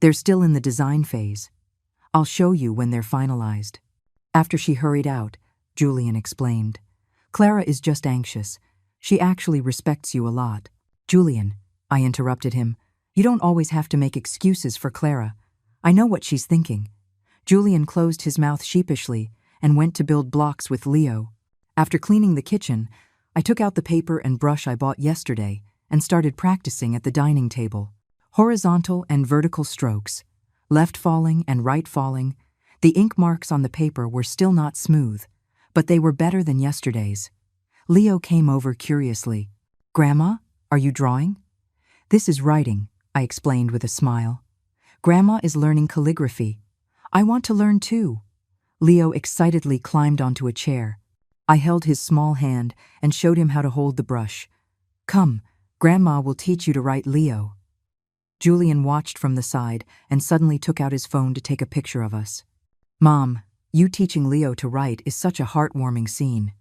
They're still in the design phase. I'll show you when they're finalized. After she hurried out, Julian explained. Clara is just anxious. She actually respects you a lot. Julian, I interrupted him, you don't always have to make excuses for Clara. I know what she's thinking. Julian closed his mouth sheepishly and went to build blocks with Leo. After cleaning the kitchen, I took out the paper and brush I bought yesterday and started practicing at the dining table. Horizontal and vertical strokes, left falling and right falling. The ink marks on the paper were still not smooth, but they were better than yesterday's. Leo came over curiously. Grandma, are you drawing? This is writing, I explained with a smile. Grandma is learning calligraphy. I want to learn too. Leo excitedly climbed onto a chair. I held his small hand and showed him how to hold the brush. Come, Grandma will teach you to write Leo. Julian watched from the side and suddenly took out his phone to take a picture of us. Mom, you teaching Leo to write is such a heartwarming scene.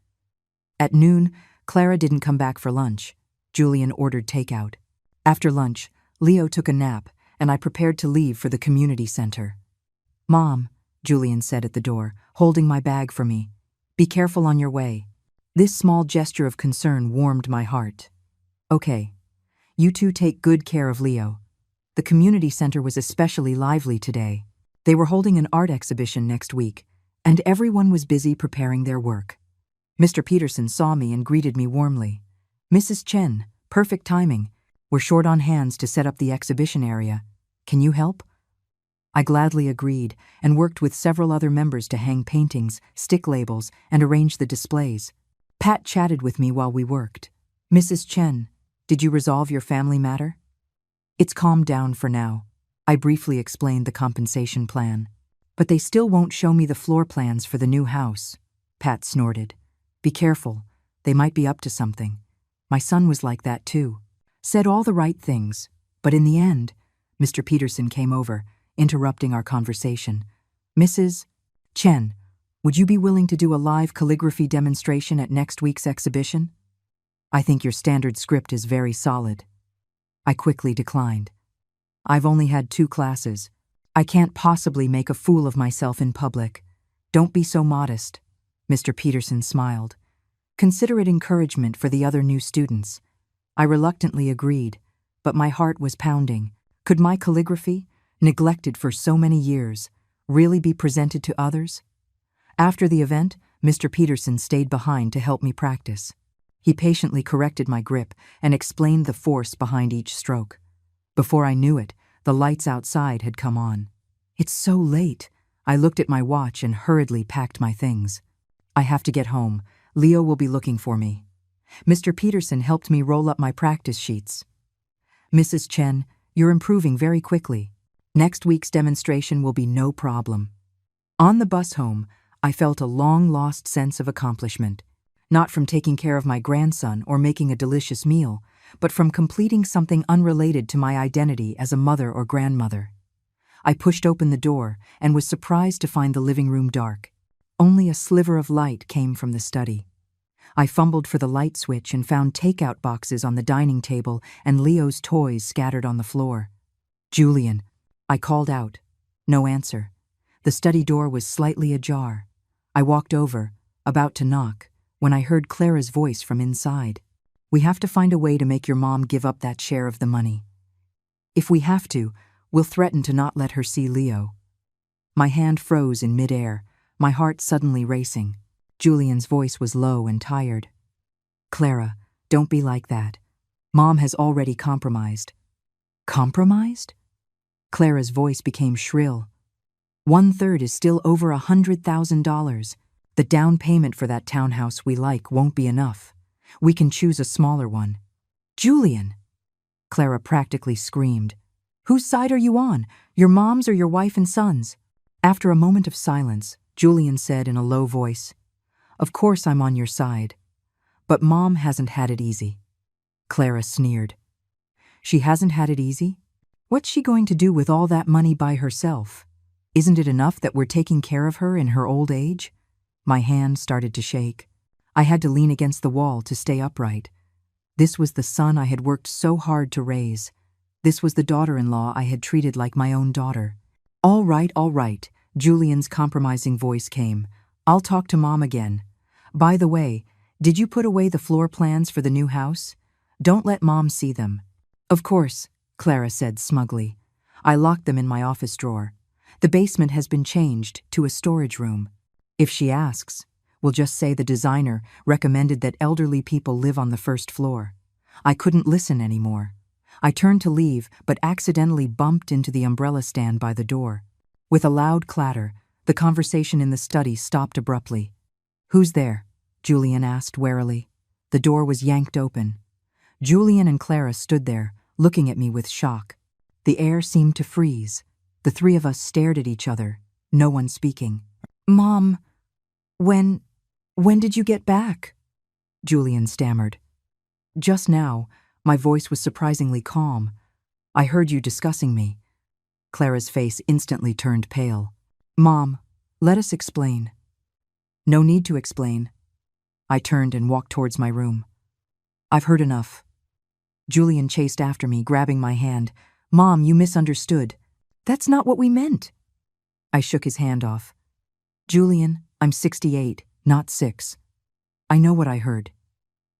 At noon, Clara didn't come back for lunch. Julian ordered takeout. After lunch, Leo took a nap, and I prepared to leave for the community center. Mom, Julian said at the door, holding my bag for me. Be careful on your way. This small gesture of concern warmed my heart. Okay. You two take good care of Leo. The community center was especially lively today. They were holding an art exhibition next week, and everyone was busy preparing their work. Mr. Peterson saw me and greeted me warmly. Mrs. Chen, perfect timing. We're short on hands to set up the exhibition area. Can you help? I gladly agreed and worked with several other members to hang paintings, stick labels, and arrange the displays. Pat chatted with me while we worked. Mrs. Chen, did you resolve your family matter? It's calmed down for now. I briefly explained the compensation plan. But they still won't show me the floor plans for the new house. Pat snorted. Be careful. They might be up to something. My son was like that too. Said all the right things. But in the end, Mr. Peterson came over, interrupting our conversation. Mrs. Chen, would you be willing to do a live calligraphy demonstration at next week's exhibition? I think your standard script is very solid. I quickly declined. I've only had 2 classes. I can't possibly make a fool of myself in public. Don't be so modest. Mr. Peterson smiled. Consider it encouragement for the other new students. I reluctantly agreed, but my heart was pounding. Could my calligraphy, neglected for so many years, really be presented to others? After the event, Mr. Peterson stayed behind to help me practice. He patiently corrected my grip and explained the force behind each stroke. Before I knew it, the lights outside had come on. It's so late. I looked at my watch and hurriedly packed my things. I have to get home. Leo will be looking for me. Mr. Peterson helped me roll up my practice sheets. Mrs. Chen, you're improving very quickly. Next week's demonstration will be no problem. On the bus home, I felt a long-lost sense of accomplishment, not from taking care of my grandson or making a delicious meal, but from completing something unrelated to my identity as a mother or grandmother. I pushed open the door and was surprised to find the living room dark. Only a sliver of light came from the study. I fumbled for the light switch and found takeout boxes on the dining table and Leo's toys scattered on the floor. "Julian," I called out. No answer. The study door was slightly ajar. I walked over, about to knock, when I heard Clara's voice from inside. "We have to find a way to make your mom give up that share of the money. If we have to, we'll threaten to not let her see Leo." My hand froze in midair, my heart suddenly racing. Julian's voice was low and tired. "Clara, don't be like that. Mom has already compromised." "Compromised?" Clara's voice became shrill. "1/3 is still over $100,000. The down payment for that townhouse we like won't be enough. We can choose a smaller one." "Julian!" Clara practically screamed. "Whose side are you on? Your mom's or your wife and son's?" After a moment of silence, Julian said in a low voice, "Of course I'm on your side. But Mom hasn't had it easy." Clara sneered. "She hasn't had it easy? What's she going to do with all that money by herself? Isn't it enough that we're taking care of her in her old age?" My hand started to shake. I had to lean against the wall to stay upright. This was the son I had worked so hard to raise. This was the daughter-in-law I had treated like my own daughter. All right, Julian's compromising voice came. "I'll talk to Mom again. By the way, did you put away the floor plans for the new house? Don't let Mom see them." "Of course," Clara said smugly. "I locked them in my office drawer. The basement has been changed to a storage room. If she asks, we'll just say the designer recommended that elderly people live on the first floor." I couldn't listen anymore. I turned to leave, but accidentally bumped into the umbrella stand by the door. With a loud clatter, the conversation in the study stopped abruptly. "Who's there?" Julian asked warily. The door was yanked open. Julian and Clara stood there, looking at me with shock. The air seemed to freeze. The three of us stared at each other, no one speaking. "Mom, when did you get back?" Julian stammered. "Just now." My voice was surprisingly calm. "I heard you discussing me." Clara's face instantly turned pale. "Mom, let us explain." "No need to explain." I turned and walked towards my room. "I've heard enough." Julian chased after me, grabbing my hand. "Mom, you misunderstood. That's not what we meant." I shook his hand off. "Julian, I'm 68, not 6. I know what I heard."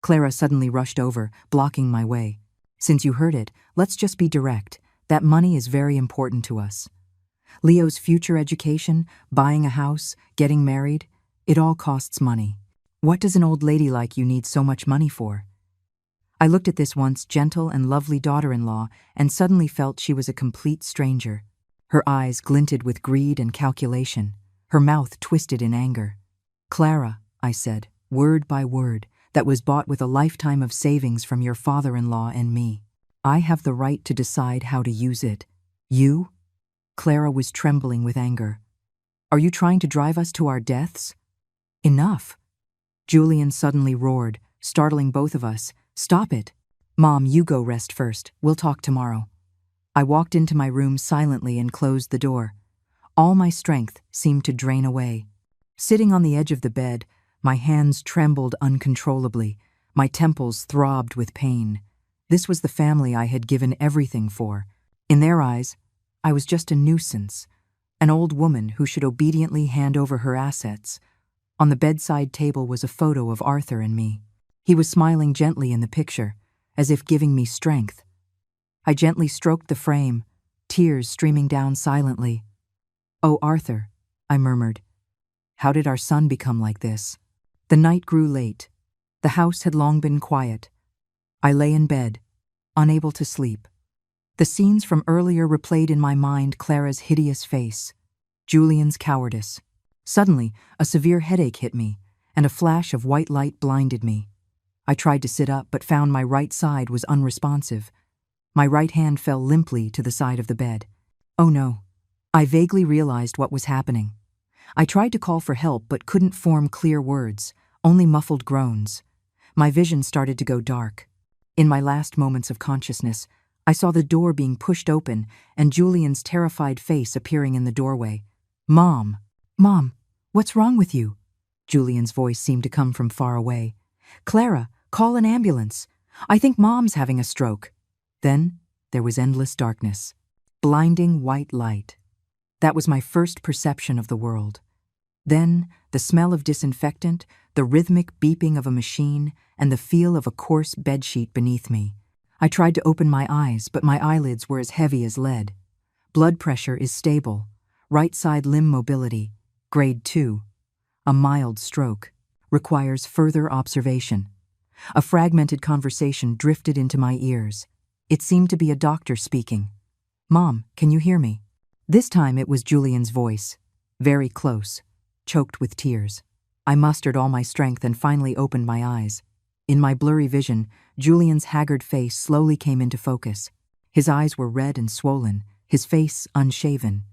Clara suddenly rushed over, blocking my way. "Since you heard it, let's just be direct. That money is very important to us. Leo's future education, buying a house, getting married, it all costs money. What does an old lady like you need so much money for?" I looked at this once gentle and lovely daughter-in-law and suddenly felt she was a complete stranger. Her eyes glinted with greed and calculation, her mouth twisted in anger. "Clara," I said, word by word, "that was bought with a lifetime of savings from your father-in-law and me. I have the right to decide how to use it. You?" Clara was trembling with anger. "Are you trying to drive us to our deaths?" "Enough." Julian suddenly roared, startling both of us. "Stop it. Mom, you go rest first. We'll talk tomorrow." I walked into my room silently and closed the door. All my strength seemed to drain away. Sitting on the edge of the bed, my hands trembled uncontrollably. My temples throbbed with pain. This was the family I had given everything for. In their eyes, I was just a nuisance, an old woman who should obediently hand over her assets. On the bedside table was a photo of Arthur and me. He was smiling gently in the picture, as if giving me strength. I gently stroked the frame, tears streaming down silently. "Oh, Arthur," I murmured. "How did our son become like this?" The night grew late. The house had long been quiet. I lay in bed, unable to sleep. The scenes from earlier replayed in my mind Clara's hideous face, Julian's cowardice. Suddenly, a severe headache hit me, and a flash of white light blinded me. I tried to sit up but found my right side was unresponsive. My right hand fell limply to the side of the bed. Oh no. I vaguely realized what was happening. I tried to call for help but couldn't form clear words, only muffled groans. My vision started to go dark. In my last moments of consciousness, I saw the door being pushed open and Julian's terrified face appearing in the doorway. Mom! Mom! What's wrong with you? Julian's voice seemed to come from far away. Clara, call an ambulance. I think Mom's having a stroke. Then there was endless darkness. Blinding white light. That was my first perception of the world. Then the smell of disinfectant, the rhythmic beeping of a machine, and the feel of a coarse bedsheet beneath me. I tried to open my eyes, but my eyelids were as heavy as lead. Blood pressure is stable. Right side limb mobility, grade 2. A mild stroke. Requires further observation. A fragmented conversation drifted into my ears. It seemed to be a doctor speaking. Mom, can you hear me? This time it was Julian's voice. Very close. Choked with tears. I mustered all my strength and finally opened my eyes. In my blurry vision, Julian's haggard face slowly came into focus. His eyes were red and swollen, his face unshaven.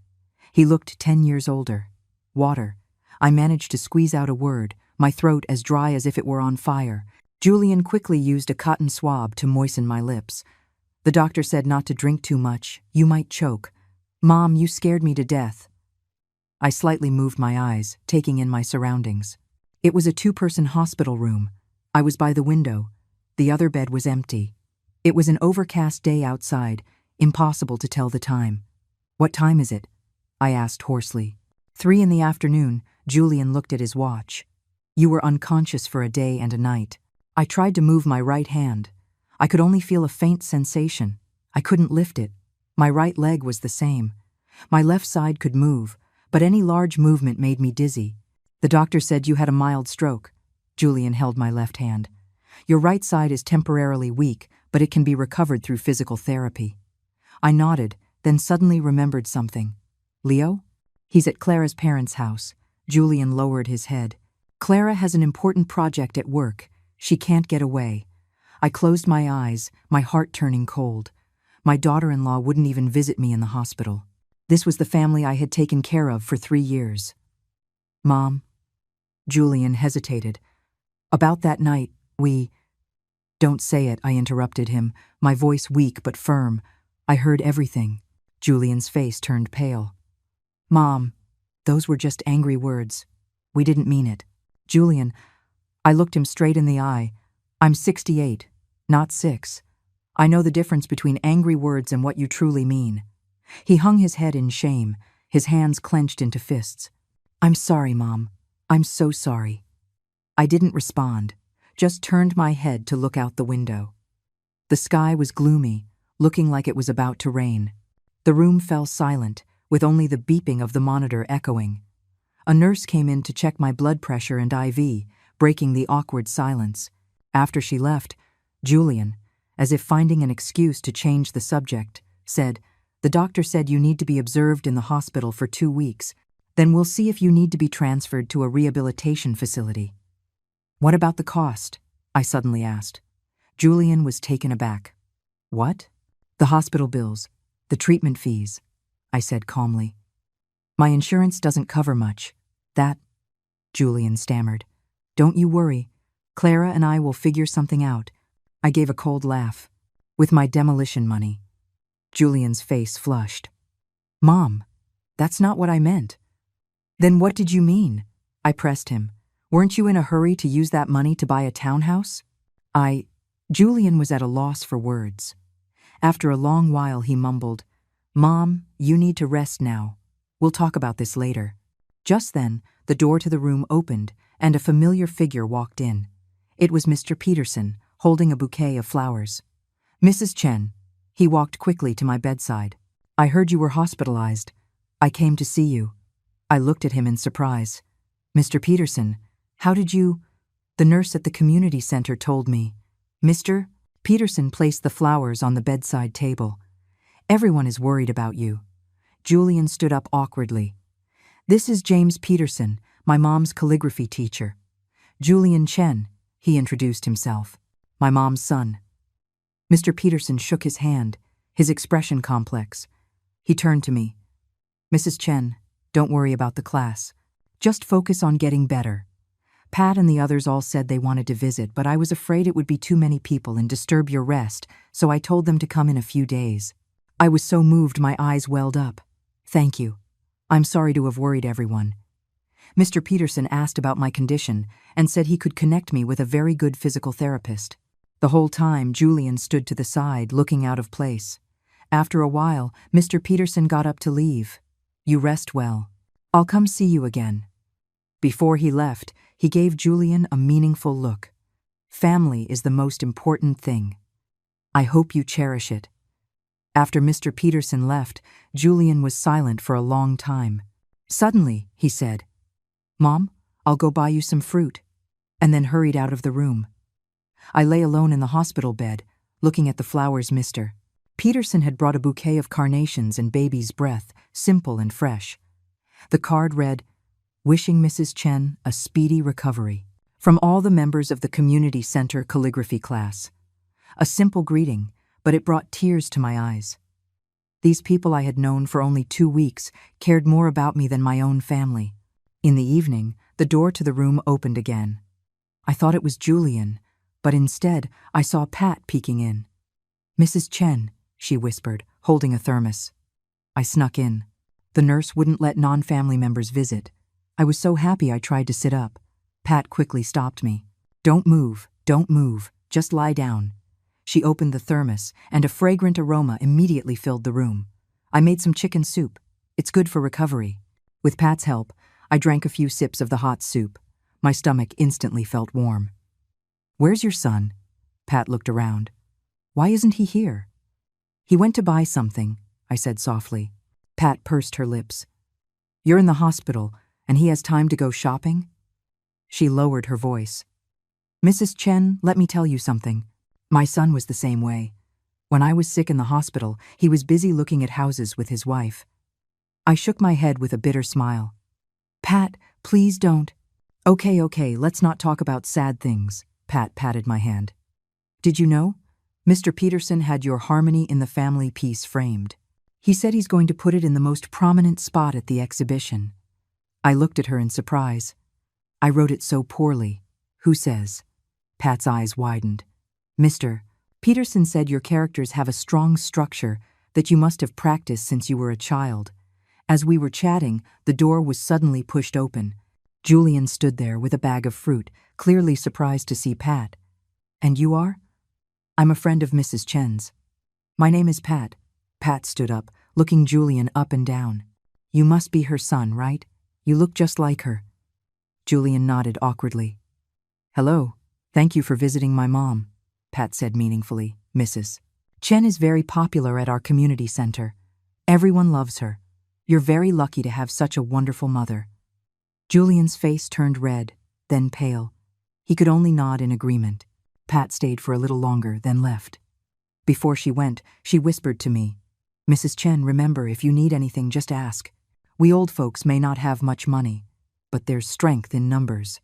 He looked 10 years older. Water. I managed to squeeze out a word, my throat as dry as if it were on fire. Julian quickly used a cotton swab to moisten my lips. The doctor said not to drink too much. You might choke. Mom, you scared me to death. I slightly moved my eyes, taking in my surroundings. It was a 2-person hospital room. I was by the window. The other bed was empty. It was an overcast day outside, impossible to tell the time. What time is it? I asked hoarsely. 3 in the afternoon. Julian looked at his watch. You were unconscious for a day and a night. I tried to move my right hand. I could only feel a faint sensation. I couldn't lift it. My right leg was the same. My left side could move, but any large movement made me dizzy. The doctor said you had a mild stroke. Julian held my left hand. Your right side is temporarily weak, but it can be recovered through physical therapy. I nodded, then suddenly remembered something. Leo? He's at Clara's parents' house. Julian lowered his head. Clara has an important project at work. She can't get away. I closed my eyes, my heart turning cold. My daughter-in-law wouldn't even visit me in the hospital. This was the family I had taken care of for 3 years. Mom? Julian hesitated. About that night, Don't say it, I interrupted him, my voice weak but firm. I heard everything. Julian's face turned pale. Mom, those were just angry words. We didn't mean it. Julian, I looked him straight in the eye. I'm 68, not 6. I know the difference between angry words and what you truly mean. He hung his head in shame, his hands clenched into fists. I'm sorry, Mom. I'm so sorry. I didn't respond, just turned my head to look out the window. The sky was gloomy, looking like it was about to rain. The room fell silent, with only the beeping of the monitor echoing. A nurse came in to check my blood pressure and IV, breaking the awkward silence. After she left, Julian, as if finding an excuse to change the subject, said, The doctor said you need to be observed in the hospital for 2 weeks. Then we'll see if you need to be transferred to a rehabilitation facility. What about the cost? I suddenly asked. Julian was taken aback. What? The hospital bills, the treatment fees, I said calmly. My insurance doesn't cover much. That, Julian stammered. Don't you worry. Clara and I will figure something out. I gave a cold laugh. With my demolition money. Julian's face flushed. Mom, that's not what I meant. Then what did you mean? I pressed him. Weren't you in a hurry to use that money to buy a townhouse? Julian was at a loss for words. After a long while he mumbled, Mom, you need to rest now. We'll talk about this later. Just then, the door to the room opened and a familiar figure walked in. It was Mr. Peterson, holding a bouquet of flowers. Mrs. Chen. He walked quickly to my bedside. I heard you were hospitalized. I came to see you. I looked at him in surprise. Mr. Peterson, how did you... The nurse at the community center told me. Mr. Peterson placed the flowers on the bedside table. Everyone is worried about you. Julian stood up awkwardly. This is James Peterson, my mom's calligraphy teacher. Julian Chen, he introduced himself. My mom's son. Mr. Peterson shook his hand, his expression complex. He turned to me. Mrs. Chen, don't worry about the class. Just focus on getting better. Pat and the others all said they wanted to visit, but I was afraid it would be too many people and disturb your rest, so I told them to come in a few days. I was so moved my eyes welled up. Thank you. I'm sorry to have worried everyone. Mr. Peterson asked about my condition and said he could connect me with a very good physical therapist. The whole time, Julian stood to the side, looking out of place. After a while, Mr. Peterson got up to leave. You rest well. I'll come see you again. Before he left, he gave Julian a meaningful look. Family is the most important thing. I hope you cherish it. After Mr. Peterson left, Julian was silent for a long time. Suddenly, he said, Mom, I'll go buy you some fruit, and then hurried out of the room. I lay alone in the hospital bed, looking at the flowers Mr. Peterson had brought a bouquet of carnations and baby's breath, simple and fresh. The card read, Wishing Mrs. Chen a speedy recovery. From all the members of the community center calligraphy class. A simple greeting, but it brought tears to my eyes. These people I had known for only 2 weeks cared more about me than my own family. In the evening, the door to the room opened again. I thought it was Julian, but instead I saw Pat peeking in. Mrs. Chen, she whispered, holding a thermos. I snuck in. The nurse wouldn't let non-family members visit. I was so happy I tried to sit up. Pat quickly stopped me. Don't move, just lie down. She opened the thermos, and a fragrant aroma immediately filled the room. I made some chicken soup. It's good for recovery. With Pat's help, I drank a few sips of the hot soup. My stomach instantly felt warm. Where's your son? Pat looked around. Why isn't he here? He went to buy something, I said softly. Pat pursed her lips. You're in the hospital, and he has time to go shopping? She lowered her voice. Mrs. Chen, let me tell you something. My son was the same way. When I was sick in the hospital, he was busy looking at houses with his wife. I shook my head with a bitter smile. Pat, please don't. Okay, let's not talk about sad things. Pat patted my hand. Did you know? Mr. Peterson had your Harmony in the Family piece framed. He said he's going to put it in the most prominent spot at the exhibition. I looked at her in surprise. I wrote it so poorly. Who says? Pat's eyes widened. Mr. Peterson said your characters have a strong structure that you must have practiced since you were a child. As we were chatting, the door was suddenly pushed open. Julian stood there with a bag of fruit, clearly surprised to see Pat. And you are? I'm a friend of Mrs. Chen's. My name is Pat. Pat stood up, looking Julian up and down. You must be her son, right? You look just like her. Julian nodded awkwardly. Hello. Thank you for visiting my mom, Pat said meaningfully. Mrs. Chen is very popular at our community center. Everyone loves her. You're very lucky to have such a wonderful mother. Julian's face turned red, then pale. He could only nod in agreement. Pat stayed for a little longer, then left. Before she went, she whispered to me, Mrs. Chen, remember, if you need anything, just ask. We old folks may not have much money, but there's strength in numbers.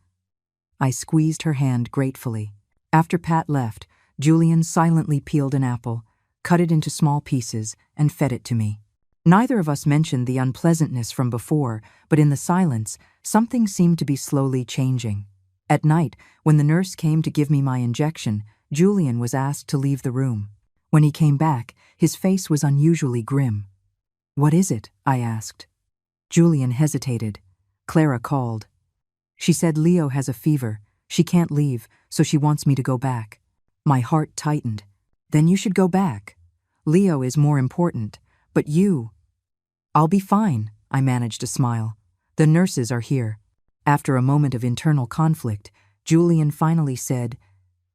I squeezed her hand gratefully. After Pat left, Julian silently peeled an apple, cut it into small pieces, and fed it to me. Neither of us mentioned the unpleasantness from before, but in the silence, something seemed to be slowly changing. At night, when the nurse came to give me my injection, Julian was asked to leave the room. When he came back, his face was unusually grim. What is it? I asked. Julian hesitated. Clara called. She said Leo has a fever. She can't leave, so she wants me to go back. My heart tightened. Then you should go back. Leo is more important. But you... I'll be fine, I managed to smile. The nurses are here. After a moment of internal conflict, Julian finally said,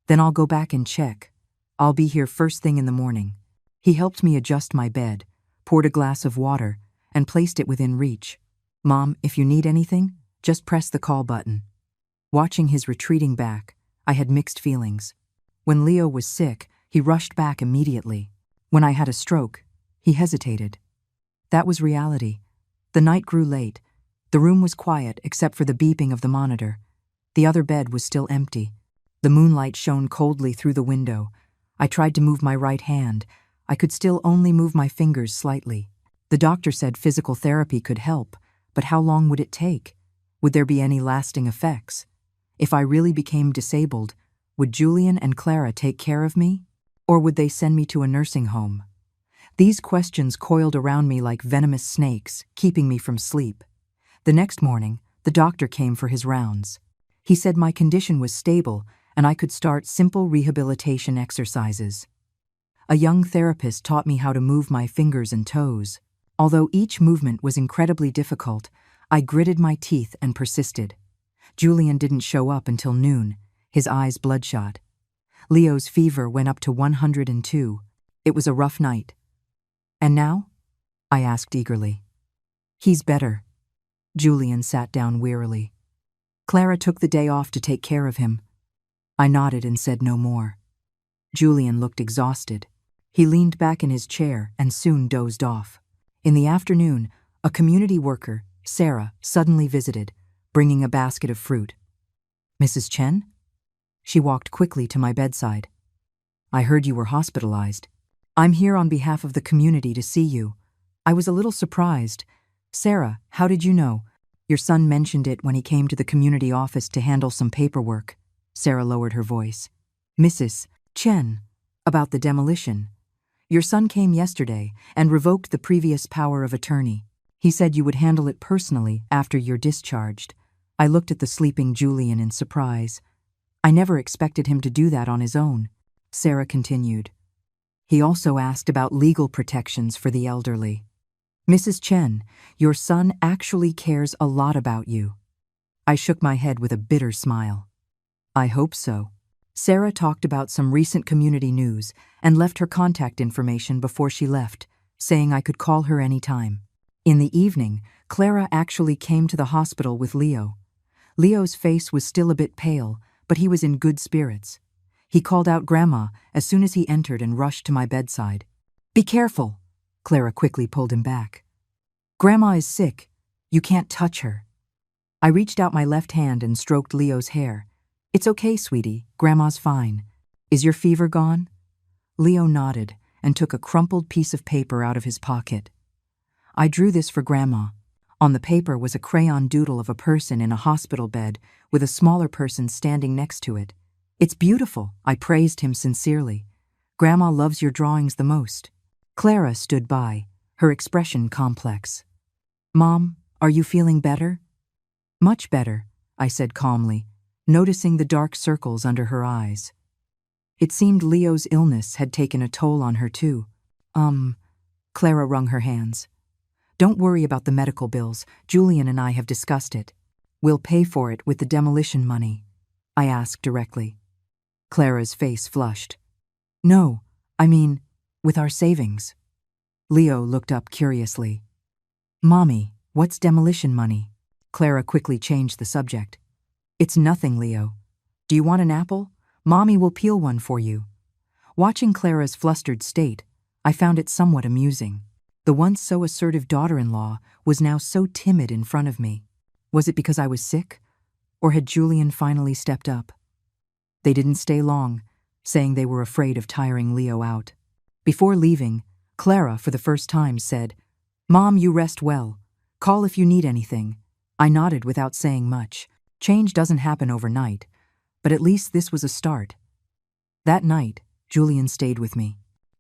Then I'll go back and check. I'll be here first thing in the morning. He helped me adjust my bed, poured a glass of water, and placed it within reach. Mom, if you need anything, just press the call button. Watching his retreating back, I had mixed feelings. When Leo was sick, he rushed back immediately. When I had a stroke, he hesitated. That was reality. The night grew late. The room was quiet except for the beeping of the monitor. The other bed was still empty. The moonlight shone coldly through the window. I tried to move my right hand. I could still only move my fingers slightly. The doctor said physical therapy could help, but how long would it take? Would there be any lasting effects? If I really became disabled, would Julian and Clara take care of me? Or would they send me to a nursing home? These questions coiled around me like venomous snakes, keeping me from sleep. The next morning, the doctor came for his rounds. He said my condition was stable and I could start simple rehabilitation exercises. A young therapist taught me how to move my fingers and toes. Although each movement was incredibly difficult, I gritted my teeth and persisted. Julian didn't show up until noon, his eyes bloodshot. Leo's fever went up to 102. It was a rough night. "And now?" I asked eagerly. "He's better." Julian sat down wearily. "Clara took the day off to take care of him." I nodded and said no more. Julian looked exhausted. He leaned back in his chair and soon dozed off. In the afternoon, a community worker, Sarah, suddenly visited, bringing a basket of fruit. "Mrs. Chen?" She walked quickly to my bedside. "I heard you were hospitalized. I'm here on behalf of the community to see you." I was a little surprised. "Sarah, how did you know?" "Your son mentioned it when he came to the community office to handle some paperwork." Sarah lowered her voice. "Mrs. Chen, about the demolition. Your son came yesterday and revoked the previous power of attorney. He said you would handle it personally after you're discharged." I looked at the sleeping Julian in surprise. I never expected him to do that on his own. Sarah continued. "He also asked about legal protections for the elderly. Mrs. Chen, your son actually cares a lot about you." I shook my head with a bitter smile. "I hope so." Sarah talked about some recent community news and left her contact information before she left, saying I could call her any time. In the evening, Clara actually came to the hospital with Leo. Leo's face was still a bit pale, but he was in good spirits. He called out Grandma as soon as he entered and rushed to my bedside. "Be careful!" Clara quickly pulled him back. "Grandma is sick. You can't touch her." I reached out my left hand and stroked Leo's hair. "It's okay, sweetie. Grandma's fine. Is your fever gone?" Leo nodded and took a crumpled piece of paper out of his pocket. "I drew this for Grandma." On the paper was a crayon doodle of a person in a hospital bed with a smaller person standing next to it. "It's beautiful," I praised him sincerely. "Grandma loves your drawings the most." Clara stood by, her expression complex. "Mom, are you feeling better?" "Much better," I said calmly, noticing the dark circles under her eyes. It seemed Leo's illness had taken a toll on her too. Clara wrung her hands. "Don't worry about the medical bills. Julian and I have discussed it. We'll pay for it with the demolition money," I asked directly. Clara's face flushed. "No, I mean, with our savings." Leo looked up curiously. "Mommy, what's demolition money?" Clara quickly changed the subject. "It's nothing, Leo. Do you want an apple? Mommy will peel one for you." Watching Clara's flustered state, I found it somewhat amusing. The once so assertive daughter-in-law was now so timid in front of me. Was it because I was sick? Or had Julian finally stepped up? They didn't stay long, saying they were afraid of tiring Leo out. Before leaving, Clara, for the first time, said, "Mom, you rest well. Call if you need anything." I nodded without saying much. Change doesn't happen overnight, but at least this was a start. That night, Julian stayed with me.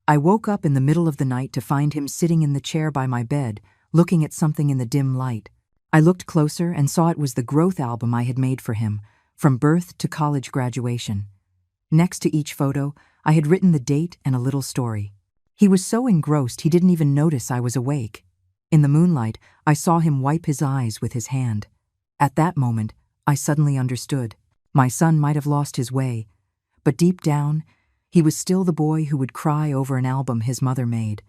I woke up in the middle of the night to find him sitting in the chair by my bed, looking at something in the dim light. I looked closer and saw it was the growth album I had made for him, from birth to college graduation. Next to each photo, I had written the date and a little story. He was so engrossed he didn't even notice I was awake. In the moonlight, I saw him wipe his eyes with his hand. At that moment, I suddenly understood. My son might have lost his way, but deep down, he was still the boy who would cry over an album his mother made.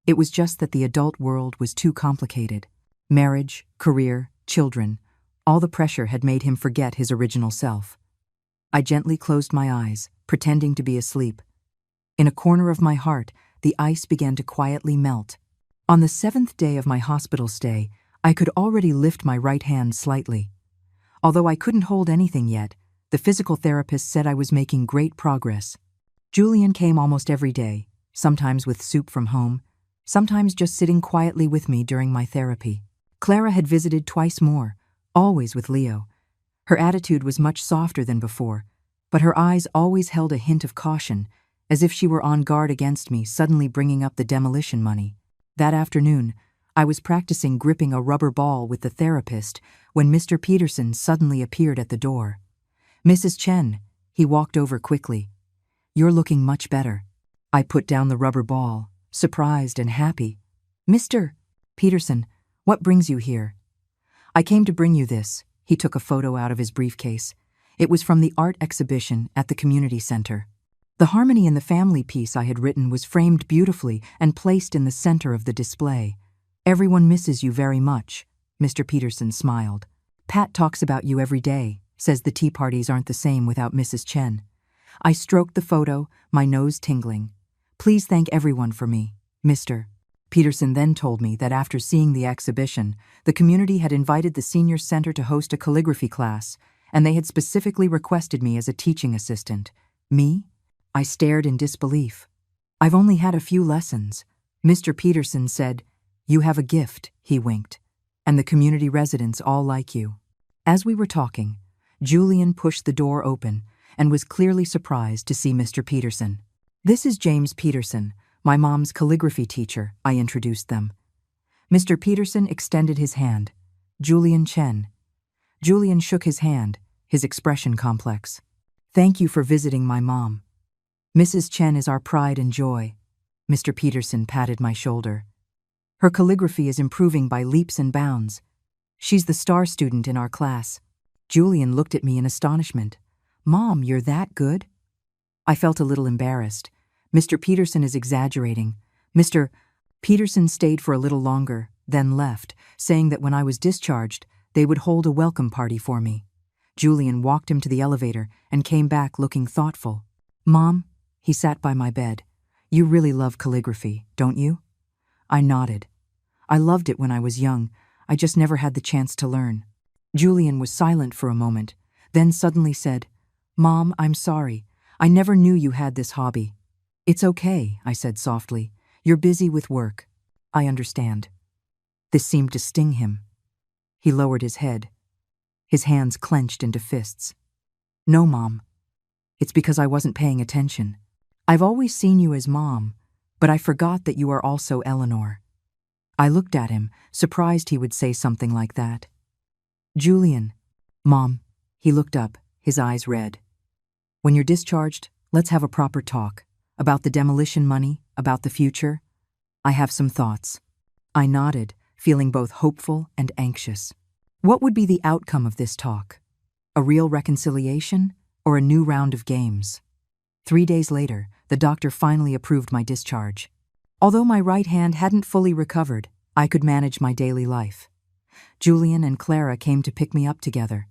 It was just that the adult world was too complicated. Marriage, career, children, all the pressure had made him forget his original self. I gently closed my eyes, pretending to be asleep. In a corner of my heart, the ice began to quietly melt. On the 7th day of my hospital stay, I could already lift my right hand slightly. Although I couldn't hold anything yet, The physical therapist said I was making great progress. Julian came almost every day, sometimes with soup from home, sometimes just sitting quietly with me during my therapy. Clara had visited twice more, always with Leo. Her attitude was much softer than before, but her eyes always held a hint of caution, as if she were on guard against me suddenly bringing up the demolition money. That afternoon, I was practicing gripping a rubber ball with the therapist when Mr. Peterson suddenly appeared at the door. "Mrs. Chen," he walked over quickly. "You're looking much better." I put down the rubber ball, surprised and happy. "Mr. Peterson, what brings you here?" "I came to bring you this." He took a photo out of his briefcase. It was from the art exhibition at the community center. The Harmony in the Family piece I had written was framed beautifully and placed in the center of the display. "Everyone misses you very much," Mr. Peterson smiled. "Pat talks about you every day, says the tea parties aren't the same without Mrs. Chen." I stroked the photo, my nose tingling. "Please thank everyone for me, Mr. Peterson then told me that after seeing the exhibition, the community had invited the senior center to host a calligraphy class, and they had specifically requested me as a teaching assistant. Me? I stared in disbelief. "I've only had a few lessons." Mr. Peterson said, "You have a gift," he winked, "and the community residents all like you." As we were talking, Julian pushed the door open and was clearly surprised to see Mr. Peterson. "This is James Peterson, my mom's calligraphy teacher," I introduced them. Mr. Peterson extended his hand. "Julian Chen." Julian shook his hand, his expression complex. "Thank you for visiting my mom. Mrs. Chen is our pride and joy." Mr. Peterson patted my shoulder. "Her calligraphy is improving by leaps and bounds. She's the star student in our class." Julian looked at me in astonishment. "Mom, you're that good?" I felt a little embarrassed. Mr. Peterson is exaggerating. Mr. Peterson stayed for a little longer, then left, saying that when I was discharged, they would hold a welcome party for me. Julian walked him to the elevator and came back looking thoughtful. "Mom," he sat by my bed, "you really love calligraphy, don't you?" I nodded. "I loved it when I was young. I just never had the chance to learn." Julian was silent for a moment, then suddenly said, "Mom, I'm sorry. I never knew you had this hobby." "It's okay," I said softly. "You're busy with work." "I understand." This seemed to sting him. He lowered his head. His hands clenched into fists. "No, Mom. It's because I wasn't paying attention. I've always seen you as Mom, but I forgot that you are also Eleanor." I looked at him, surprised he would say something like that. "Julian." "Mom." He looked up, his eyes red. "When you're discharged, let's have a proper talk. About the demolition money, about the future. I have some thoughts." I nodded, feeling both hopeful and anxious. What would be the outcome of this talk? A real reconciliation or a new round of games? 3 days later, the doctor finally approved my discharge. Although my right hand hadn't fully recovered, I could manage my daily life. Julian and Clara came to pick me up together.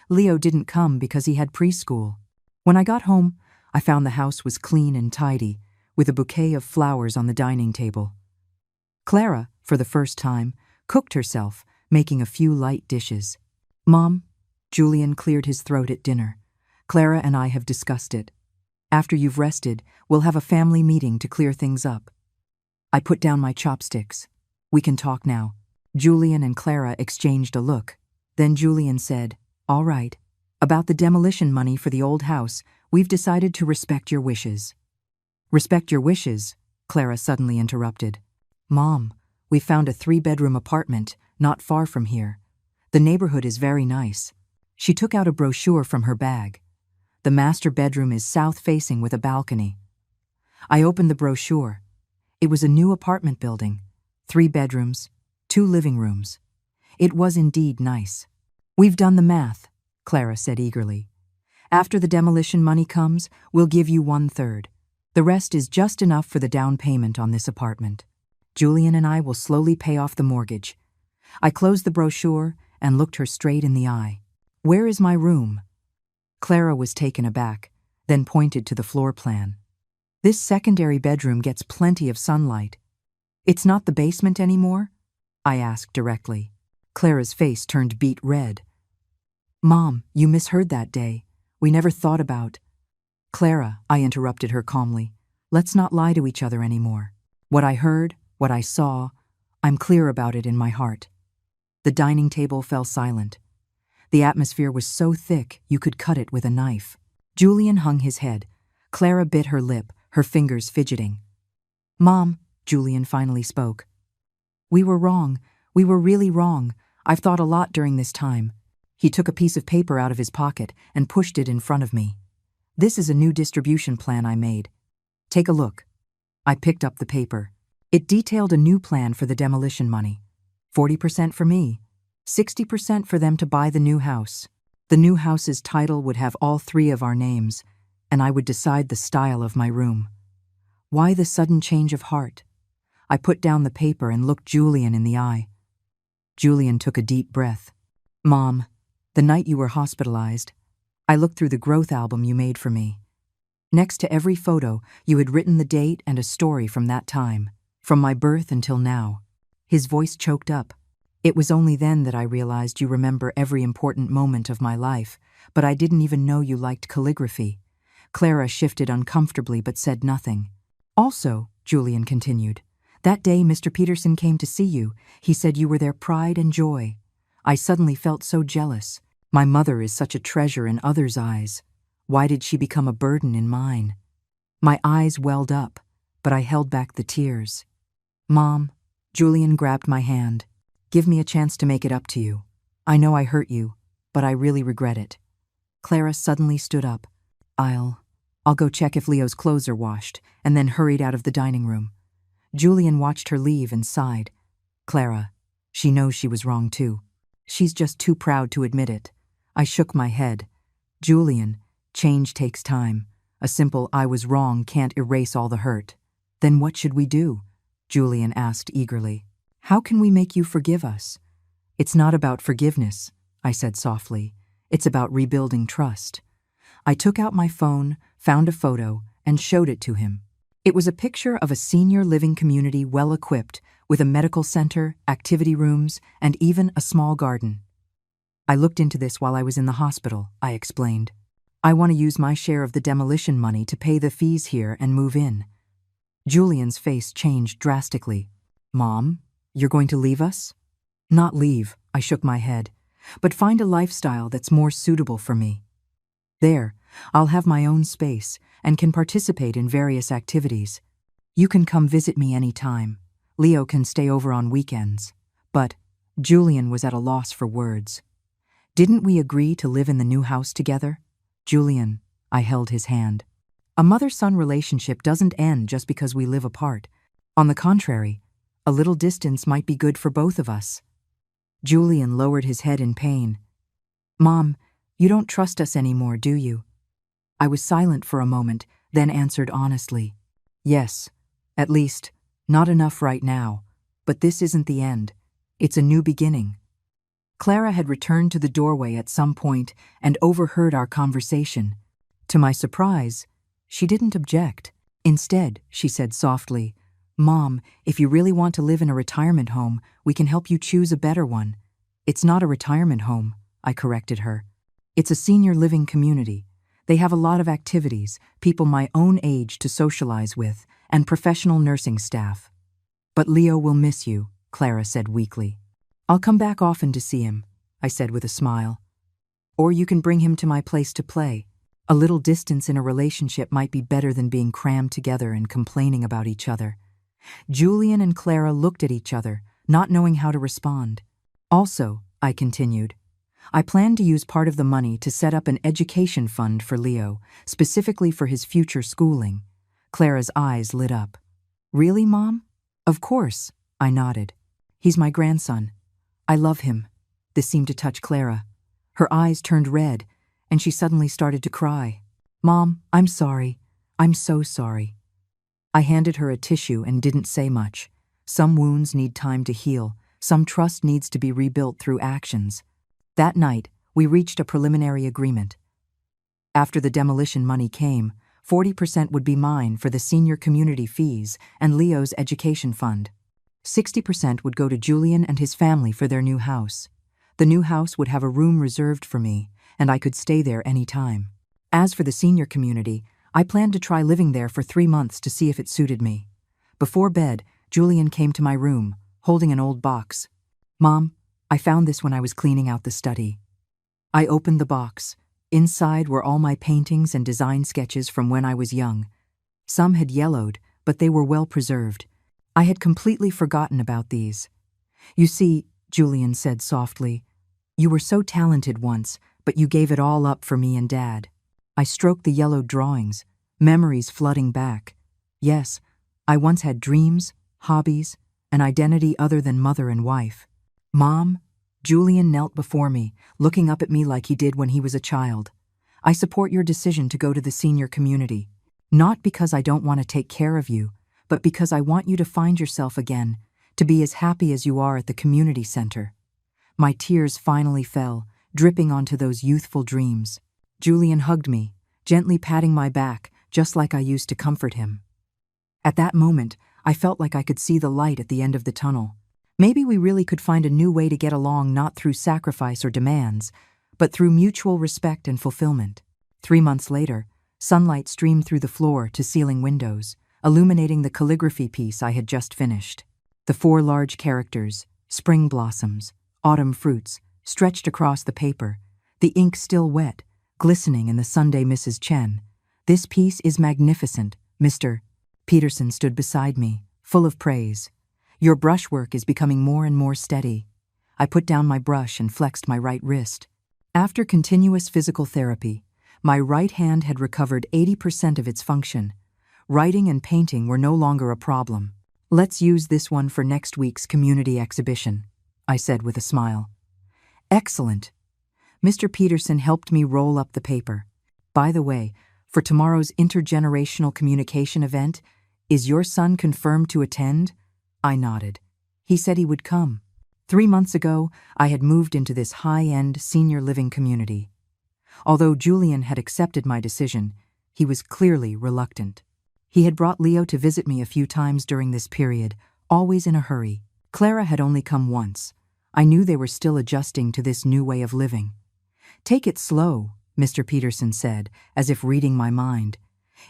Leo didn't come because he had preschool. When I got home, I found the house was clean and tidy, with a bouquet of flowers on the dining table. Clara, for the first time, cooked herself, making a few light dishes. "Mom," Julian cleared his throat at dinner, "Clara and I have discussed it. After you've rested, we'll have a family meeting to clear things up." I put down my chopsticks. "We can talk now." Julian and Clara exchanged a look. Then Julian said, "All right. About the demolition money for the old house, we've decided to respect your wishes." "Respect your wishes?" Clara suddenly interrupted. "Mom, we found a 3-bedroom apartment not far from here. The neighborhood is very nice." She took out a brochure from her bag. "The master bedroom is south-facing with a balcony." I opened the brochure. It was a new apartment building, 3 bedrooms, 2 living rooms. It was indeed nice. "We've done the math," Clara said eagerly. "After the demolition money comes, we'll give you 1/3. The rest is just enough for the down payment on this apartment. Julian and I will slowly pay off the mortgage." I closed the brochure and looked her straight in the eye. "Where is my room?" Clara was taken aback, then pointed to the floor plan. "This secondary bedroom gets plenty of sunlight." "It's not the basement anymore?" I asked directly. Clara's face turned beet red. "Mom, you misheard that day. We never thought about— Clara, I interrupted her calmly, let's not lie to each other anymore. What I heard, what I saw, I'm clear about it in my heart. The dining table fell silent. The atmosphere was so thick you could cut it with a knife. Julian hung his head. Clara bit her lip, her fingers fidgeting. Mom, Julian finally spoke. We were wrong. We were really wrong. I've thought a lot during this time. He took a piece of paper out of his pocket and pushed it in front of me. This is a new distribution plan I made. Take a look. I picked up the paper. It detailed a new plan for the demolition money. 40% for me, 60% for them to buy the new house. The new house's title would have all three of our names, and I would decide the style of my room. Why the sudden change of heart? I put down the paper and looked Julian in the eye. Julian took a deep breath. Mom, the night you were hospitalized, I looked through the growth album you made for me. Next to every photo, you had written the date and a story from that time, from my birth until now. His voice choked up. It was only then that I realized you remember every important moment of my life, but I didn't even know you liked calligraphy. Clara shifted uncomfortably but said nothing. Also, Julian continued, that day Mr. Peterson came to see you. He said you were their pride and joy. I suddenly felt so jealous. My mother is such a treasure in others' eyes. Why did she become a burden in mine? My eyes welled up, but I held back the tears. Mom, Julian grabbed my hand. Give me a chance to make it up to you. I know I hurt you, but I really regret it. Clara suddenly stood up. I'll go check if Leo's clothes are washed, and then hurried out of the dining room. Julian watched her leave and sighed. Clara, she knows she was wrong too. She's just too proud to admit it. I shook my head. Julian, change takes time. A simple I was wrong can't erase all the hurt. Then what should we do? Julian asked eagerly. How can we make you forgive us? It's not about forgiveness, I said softly. It's about rebuilding trust. I took out my phone, found a photo, and showed it to him. It was a picture of a senior living community well equipped, with a medical center, activity rooms, and even a small garden. I looked into this while I was in the hospital, I explained. I want to use my share of the demolition money to pay the fees here and move in. Julian's face changed drastically. Mom, you're going to leave us? Not leave, I shook my head, but find a lifestyle that's more suitable for me. There, I'll have my own space and can participate in various activities. You can come visit me anytime. Leo can stay over on weekends. But Julian was at a loss for words. Didn't we agree to live in the new house together? Julian, I held his hand. A mother-son relationship doesn't end just because we live apart. On the contrary, a little distance might be good for both of us. Julian lowered his head in pain. Mom, you don't trust us anymore, do you? I was silent for a moment, then answered honestly. Yes, at least, not enough right now. But this isn't the end. It's a new beginning. Clara had returned to the doorway at some point and overheard our conversation. To my surprise, she didn't object. Instead, she said softly, Mom, if you really want to live in a retirement home, we can help you choose a better one. It's not a retirement home, I corrected her. It's a senior living community. They have a lot of activities, people my own age to socialize with, and professional nursing staff. But Leo will miss you, Clara said weakly. I'll come back often to see him, I said with a smile. Or you can bring him to my place to play. A little distance in a relationship might be better than being crammed together and complaining about each other. Julian and Clara looked at each other, not knowing how to respond. Also, I continued, I plan to use part of the money to set up an education fund for Leo, specifically for his future schooling. Clara's eyes lit up. Really, Mom? Of course, I nodded. He's my grandson. I love him. This seemed to touch Clara. Her eyes turned red, and she suddenly started to cry. Mom, I'm sorry. I'm so sorry. I handed her a tissue and didn't say much. Some wounds need time to heal. Some trust needs to be rebuilt through actions. That night, we reached a preliminary agreement. After the demolition money came, 40% would be mine for the senior community fees and Leo's education fund. 60% would go to Julian and his family for their new house. The new house would have a room reserved for me, and I could stay there any time. As for the senior community, I planned to try living there for 3 months to see if it suited me. Before bed, Julian came to my room, holding an old box. "Mom, I found this when I was cleaning out the study." I opened the box. Inside were all my paintings and design sketches from when I was young. Some had yellowed, but they were well preserved. I had completely forgotten about these. "You see," Julian said softly, "you were so talented once, but you gave it all up for me and Dad." I stroked the yellowed drawings, memories flooding back. Yes, I once had dreams, hobbies, an identity other than mother and wife. "Mom," Julian knelt before me, looking up at me like he did when he was a child. "I support your decision to go to the senior community. Not because I don't want to take care of you, but because I want you to find yourself again, to be as happy as you are at the community center." My tears finally fell, dripping onto those youthful dreams. Julian hugged me, gently patting my back, just like I used to comfort him. At that moment, I felt like I could see the light at the end of the tunnel. Maybe we really could find a new way to get along, not through sacrifice or demands, but through mutual respect and fulfillment. 3 months later, sunlight streamed through the floor to ceiling windows, illuminating the calligraphy piece I had just finished. The 4 large characters, spring blossoms, autumn fruits, stretched across the paper, the ink still wet, glistening in the Sunday Mrs. Chen. "This piece is magnificent, Mr. Peterson stood beside me, full of praise. "Your brushwork is becoming more and more steady." I put down my brush and flexed my right wrist. After continuous physical therapy, my right hand had recovered 80% of its function. Writing and painting were no longer a problem. "Let's use this one for next week's community exhibition," I said with a smile. "Excellent." Mr. Peterson helped me roll up the paper. "By the way, for tomorrow's intergenerational communication event, is your son confirmed to attend?" I nodded. "He said he would come." 3 months ago, I had moved into this high-end senior living community. Although Julian had accepted my decision, he was clearly reluctant. He had brought Leo to visit me a few times during this period, always in a hurry. Clara had only come once. I knew they were still adjusting to this new way of living. "Take it slow," Mr. Peterson said, as if reading my mind.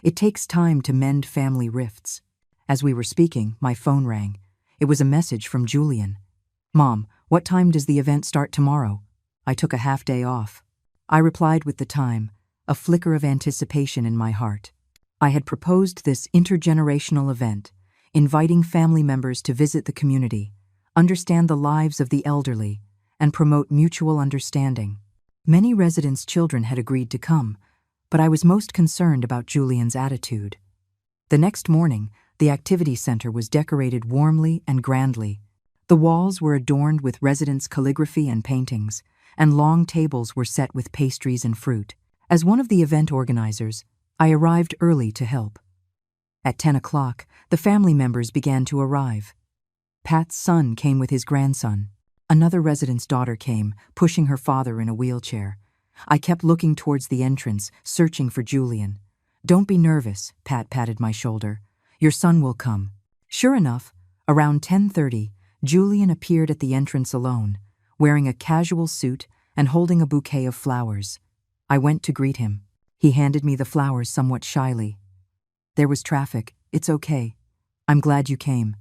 "It takes time to mend family rifts." As we were speaking, my phone rang. It was a message from Julian. "Mom, what time does the event start tomorrow?" I took a half-day off. I replied with the time, a flicker of anticipation in my heart. I had proposed this intergenerational event, inviting family members to visit the community, understand the lives of the elderly, and promote mutual understanding. Many residents' children had agreed to come, but I was most concerned about Julian's attitude. The next morning, the activity center was decorated warmly and grandly. The walls were adorned with residents' calligraphy and paintings, and long tables were set with pastries and fruit. As one of the event organizers, I arrived early to help. At 10 o'clock, the family members began to arrive. Pat's son came with his grandson. Another resident's daughter came, pushing her father in a wheelchair. I kept looking towards the entrance, searching for Julian. "Don't be nervous," Pat patted my shoulder. "Your son will come." Sure enough, around 10:30, Julian appeared at the entrance alone, wearing a casual suit and holding a bouquet of flowers. I went to greet him. He handed me the flowers somewhat shyly. "There was traffic. It's okay. I'm glad you came."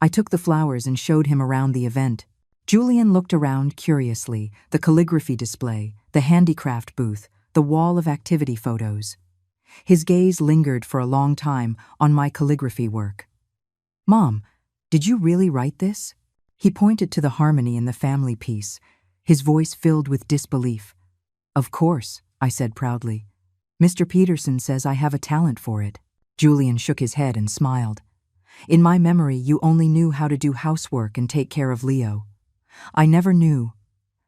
I took the flowers and showed him around the event. Julian looked around curiously, the calligraphy display, the handicraft booth, the wall of activity photos. His gaze lingered for a long time on my calligraphy work. "Mom, did you really write this?" He pointed to the harmony in the family piece, his voice filled with disbelief. "Of course," I said proudly. "Mr. Peterson says I have a talent for it." Julian shook his head and smiled. "In my memory, you only knew how to do housework and take care of Leo. I never knew.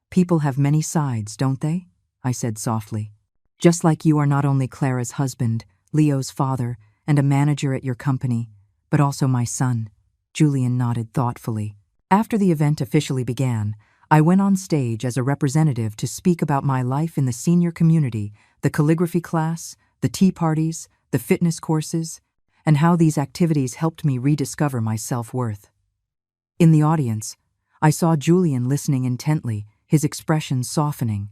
People have many sides, don't they?" I said softly. "Just like you are not only Clara's husband, Leo's father, and a manager at your company, but also my son." Julian nodded thoughtfully. After the event officially began, I went on stage as a representative to speak about my life in the senior community, the calligraphy class, the tea parties, the fitness courses, and how these activities helped me rediscover my self-worth. In the audience, I saw Julian listening intently, his expression softening.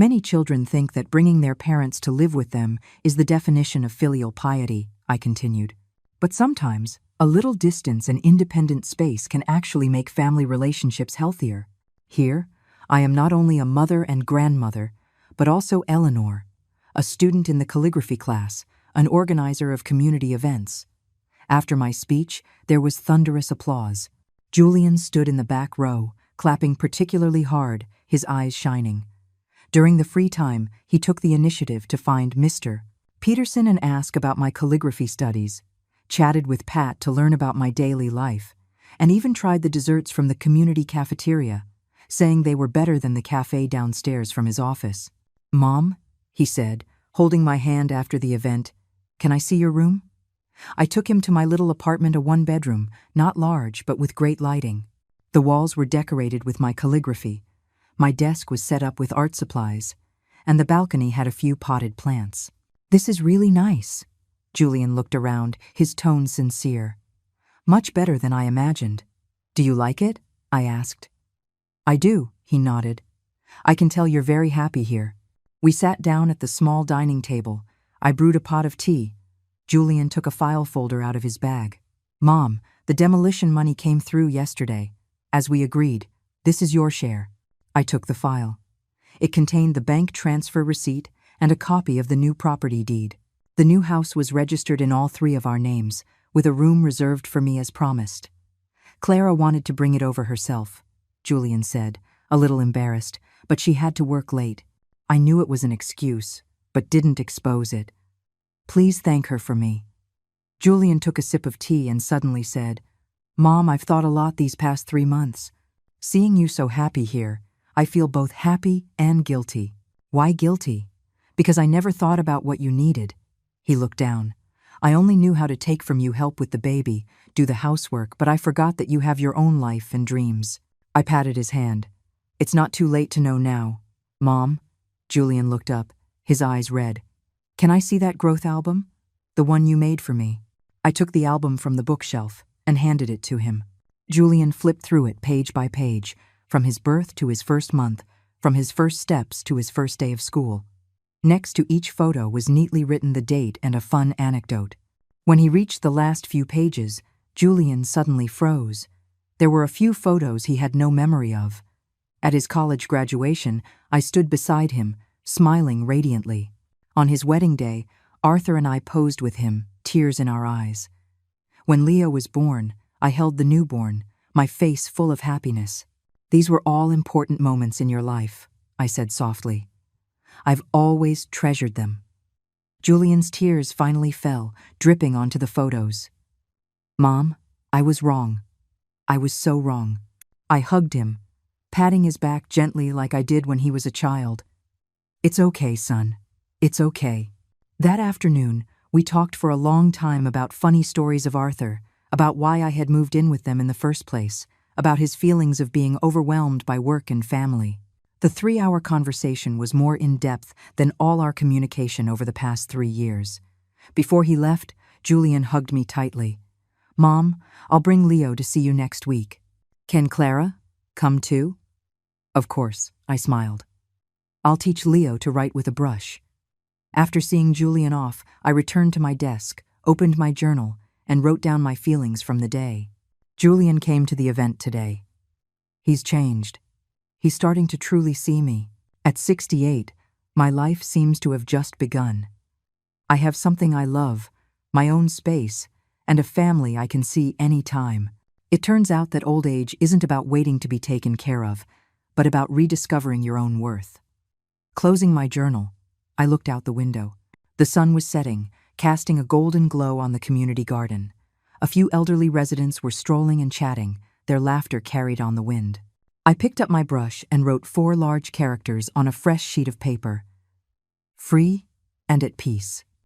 Many children think that bringing their parents to live with them is the definition of filial piety, I continued. But sometimes, a little distance and independent space can actually make family relationships healthier. Here, I am not only a mother and grandmother, but also Eleanor, a student in the calligraphy class, an organizer of community events. After my speech, there was thunderous applause. Julian stood in the back row, clapping particularly hard, his eyes shining. During the free time, he took the initiative to find Mr. Peterson and ask about my calligraphy studies, chatted with Pat to learn about my daily life, and even tried the desserts from the community cafeteria, saying they were better than the cafe downstairs from his office. "Mom," he said, holding my hand after the event, "can I see your room?" I took him to my little apartment, a one-bedroom, not large but with great lighting. The walls were decorated with my calligraphy. My desk was set up with art supplies, and the balcony had a few potted plants. "This is really nice." Julian looked around, his tone sincere. "Much better than I imagined. Do you like it?" I asked. "I do," he nodded. "I can tell you're very happy here." We sat down at the small dining table. I brewed a pot of tea. Julian took a file folder out of his bag. "Mom, the demolition money came through yesterday. As we agreed, this is your share." I took the file. It contained the bank transfer receipt and a copy of the new property deed. The new house was registered in all three of our names, with a room reserved for me as promised. "Clara wanted to bring it over herself," Julian said, a little embarrassed, "but she had to work late. I knew it was an excuse, but didn't expose it. Please thank her for me." Julian took a sip of tea and suddenly said, "Mom, I've thought a lot these past 3 months. Seeing you so happy here, I feel both happy and guilty." "Why guilty?" "Because I never thought about what you needed." He looked down. "I only knew how to take from you help with the baby, do the housework, but I forgot that you have your own life and dreams." I patted his hand. "It's not too late to know now." "Mom?" Julian looked up, his eyes red. "Can I see that growth album? The one you made for me?" I took the album from the bookshelf and handed it to him. Julian flipped through it page by page, from his birth to his first month, from his first steps to his first day of school. Next to each photo was neatly written the date and a fun anecdote. When he reached the last few pages, Julian suddenly froze. There were a few photos he had no memory of. At his college graduation, I stood beside him, smiling radiantly. On his wedding day, Arthur and I posed with him, tears in our eyes. When Leo was born, I held the newborn, my face full of happiness. "These were all important moments in your life," I said softly. "I've always treasured them." Julian's tears finally fell, dripping onto the photos. "Mom, I was wrong. I was so wrong." I hugged him, patting his back gently like I did when he was a child. "It's okay, son. It's okay." That afternoon, we talked for a long time about funny stories of Arthur, about why I had moved in with them in the first place, about his feelings of being overwhelmed by work and family. The 3-hour conversation was more in-depth than all our communication over the past 3 years. Before he left, Julian hugged me tightly. "Mom, I'll bring Leo to see you next week. Can Clara come too?" "Of course," I smiled. "I'll teach Leo to write with a brush." After seeing Julian off, I returned to my desk, opened my journal, and wrote down my feelings from the day. Julian came to the event today. He's changed. He's starting to truly see me. At 68, my life seems to have just begun. I have something I love, my own space, and a family I can see any time. It turns out that old age isn't about waiting to be taken care of, but about rediscovering your own worth. Closing my journal, I looked out the window. The sun was setting, casting a golden glow on the community garden. A few elderly residents were strolling and chatting, their laughter carried on the wind. I picked up my brush and wrote 4 large characters on a fresh sheet of paper. "Free and at peace."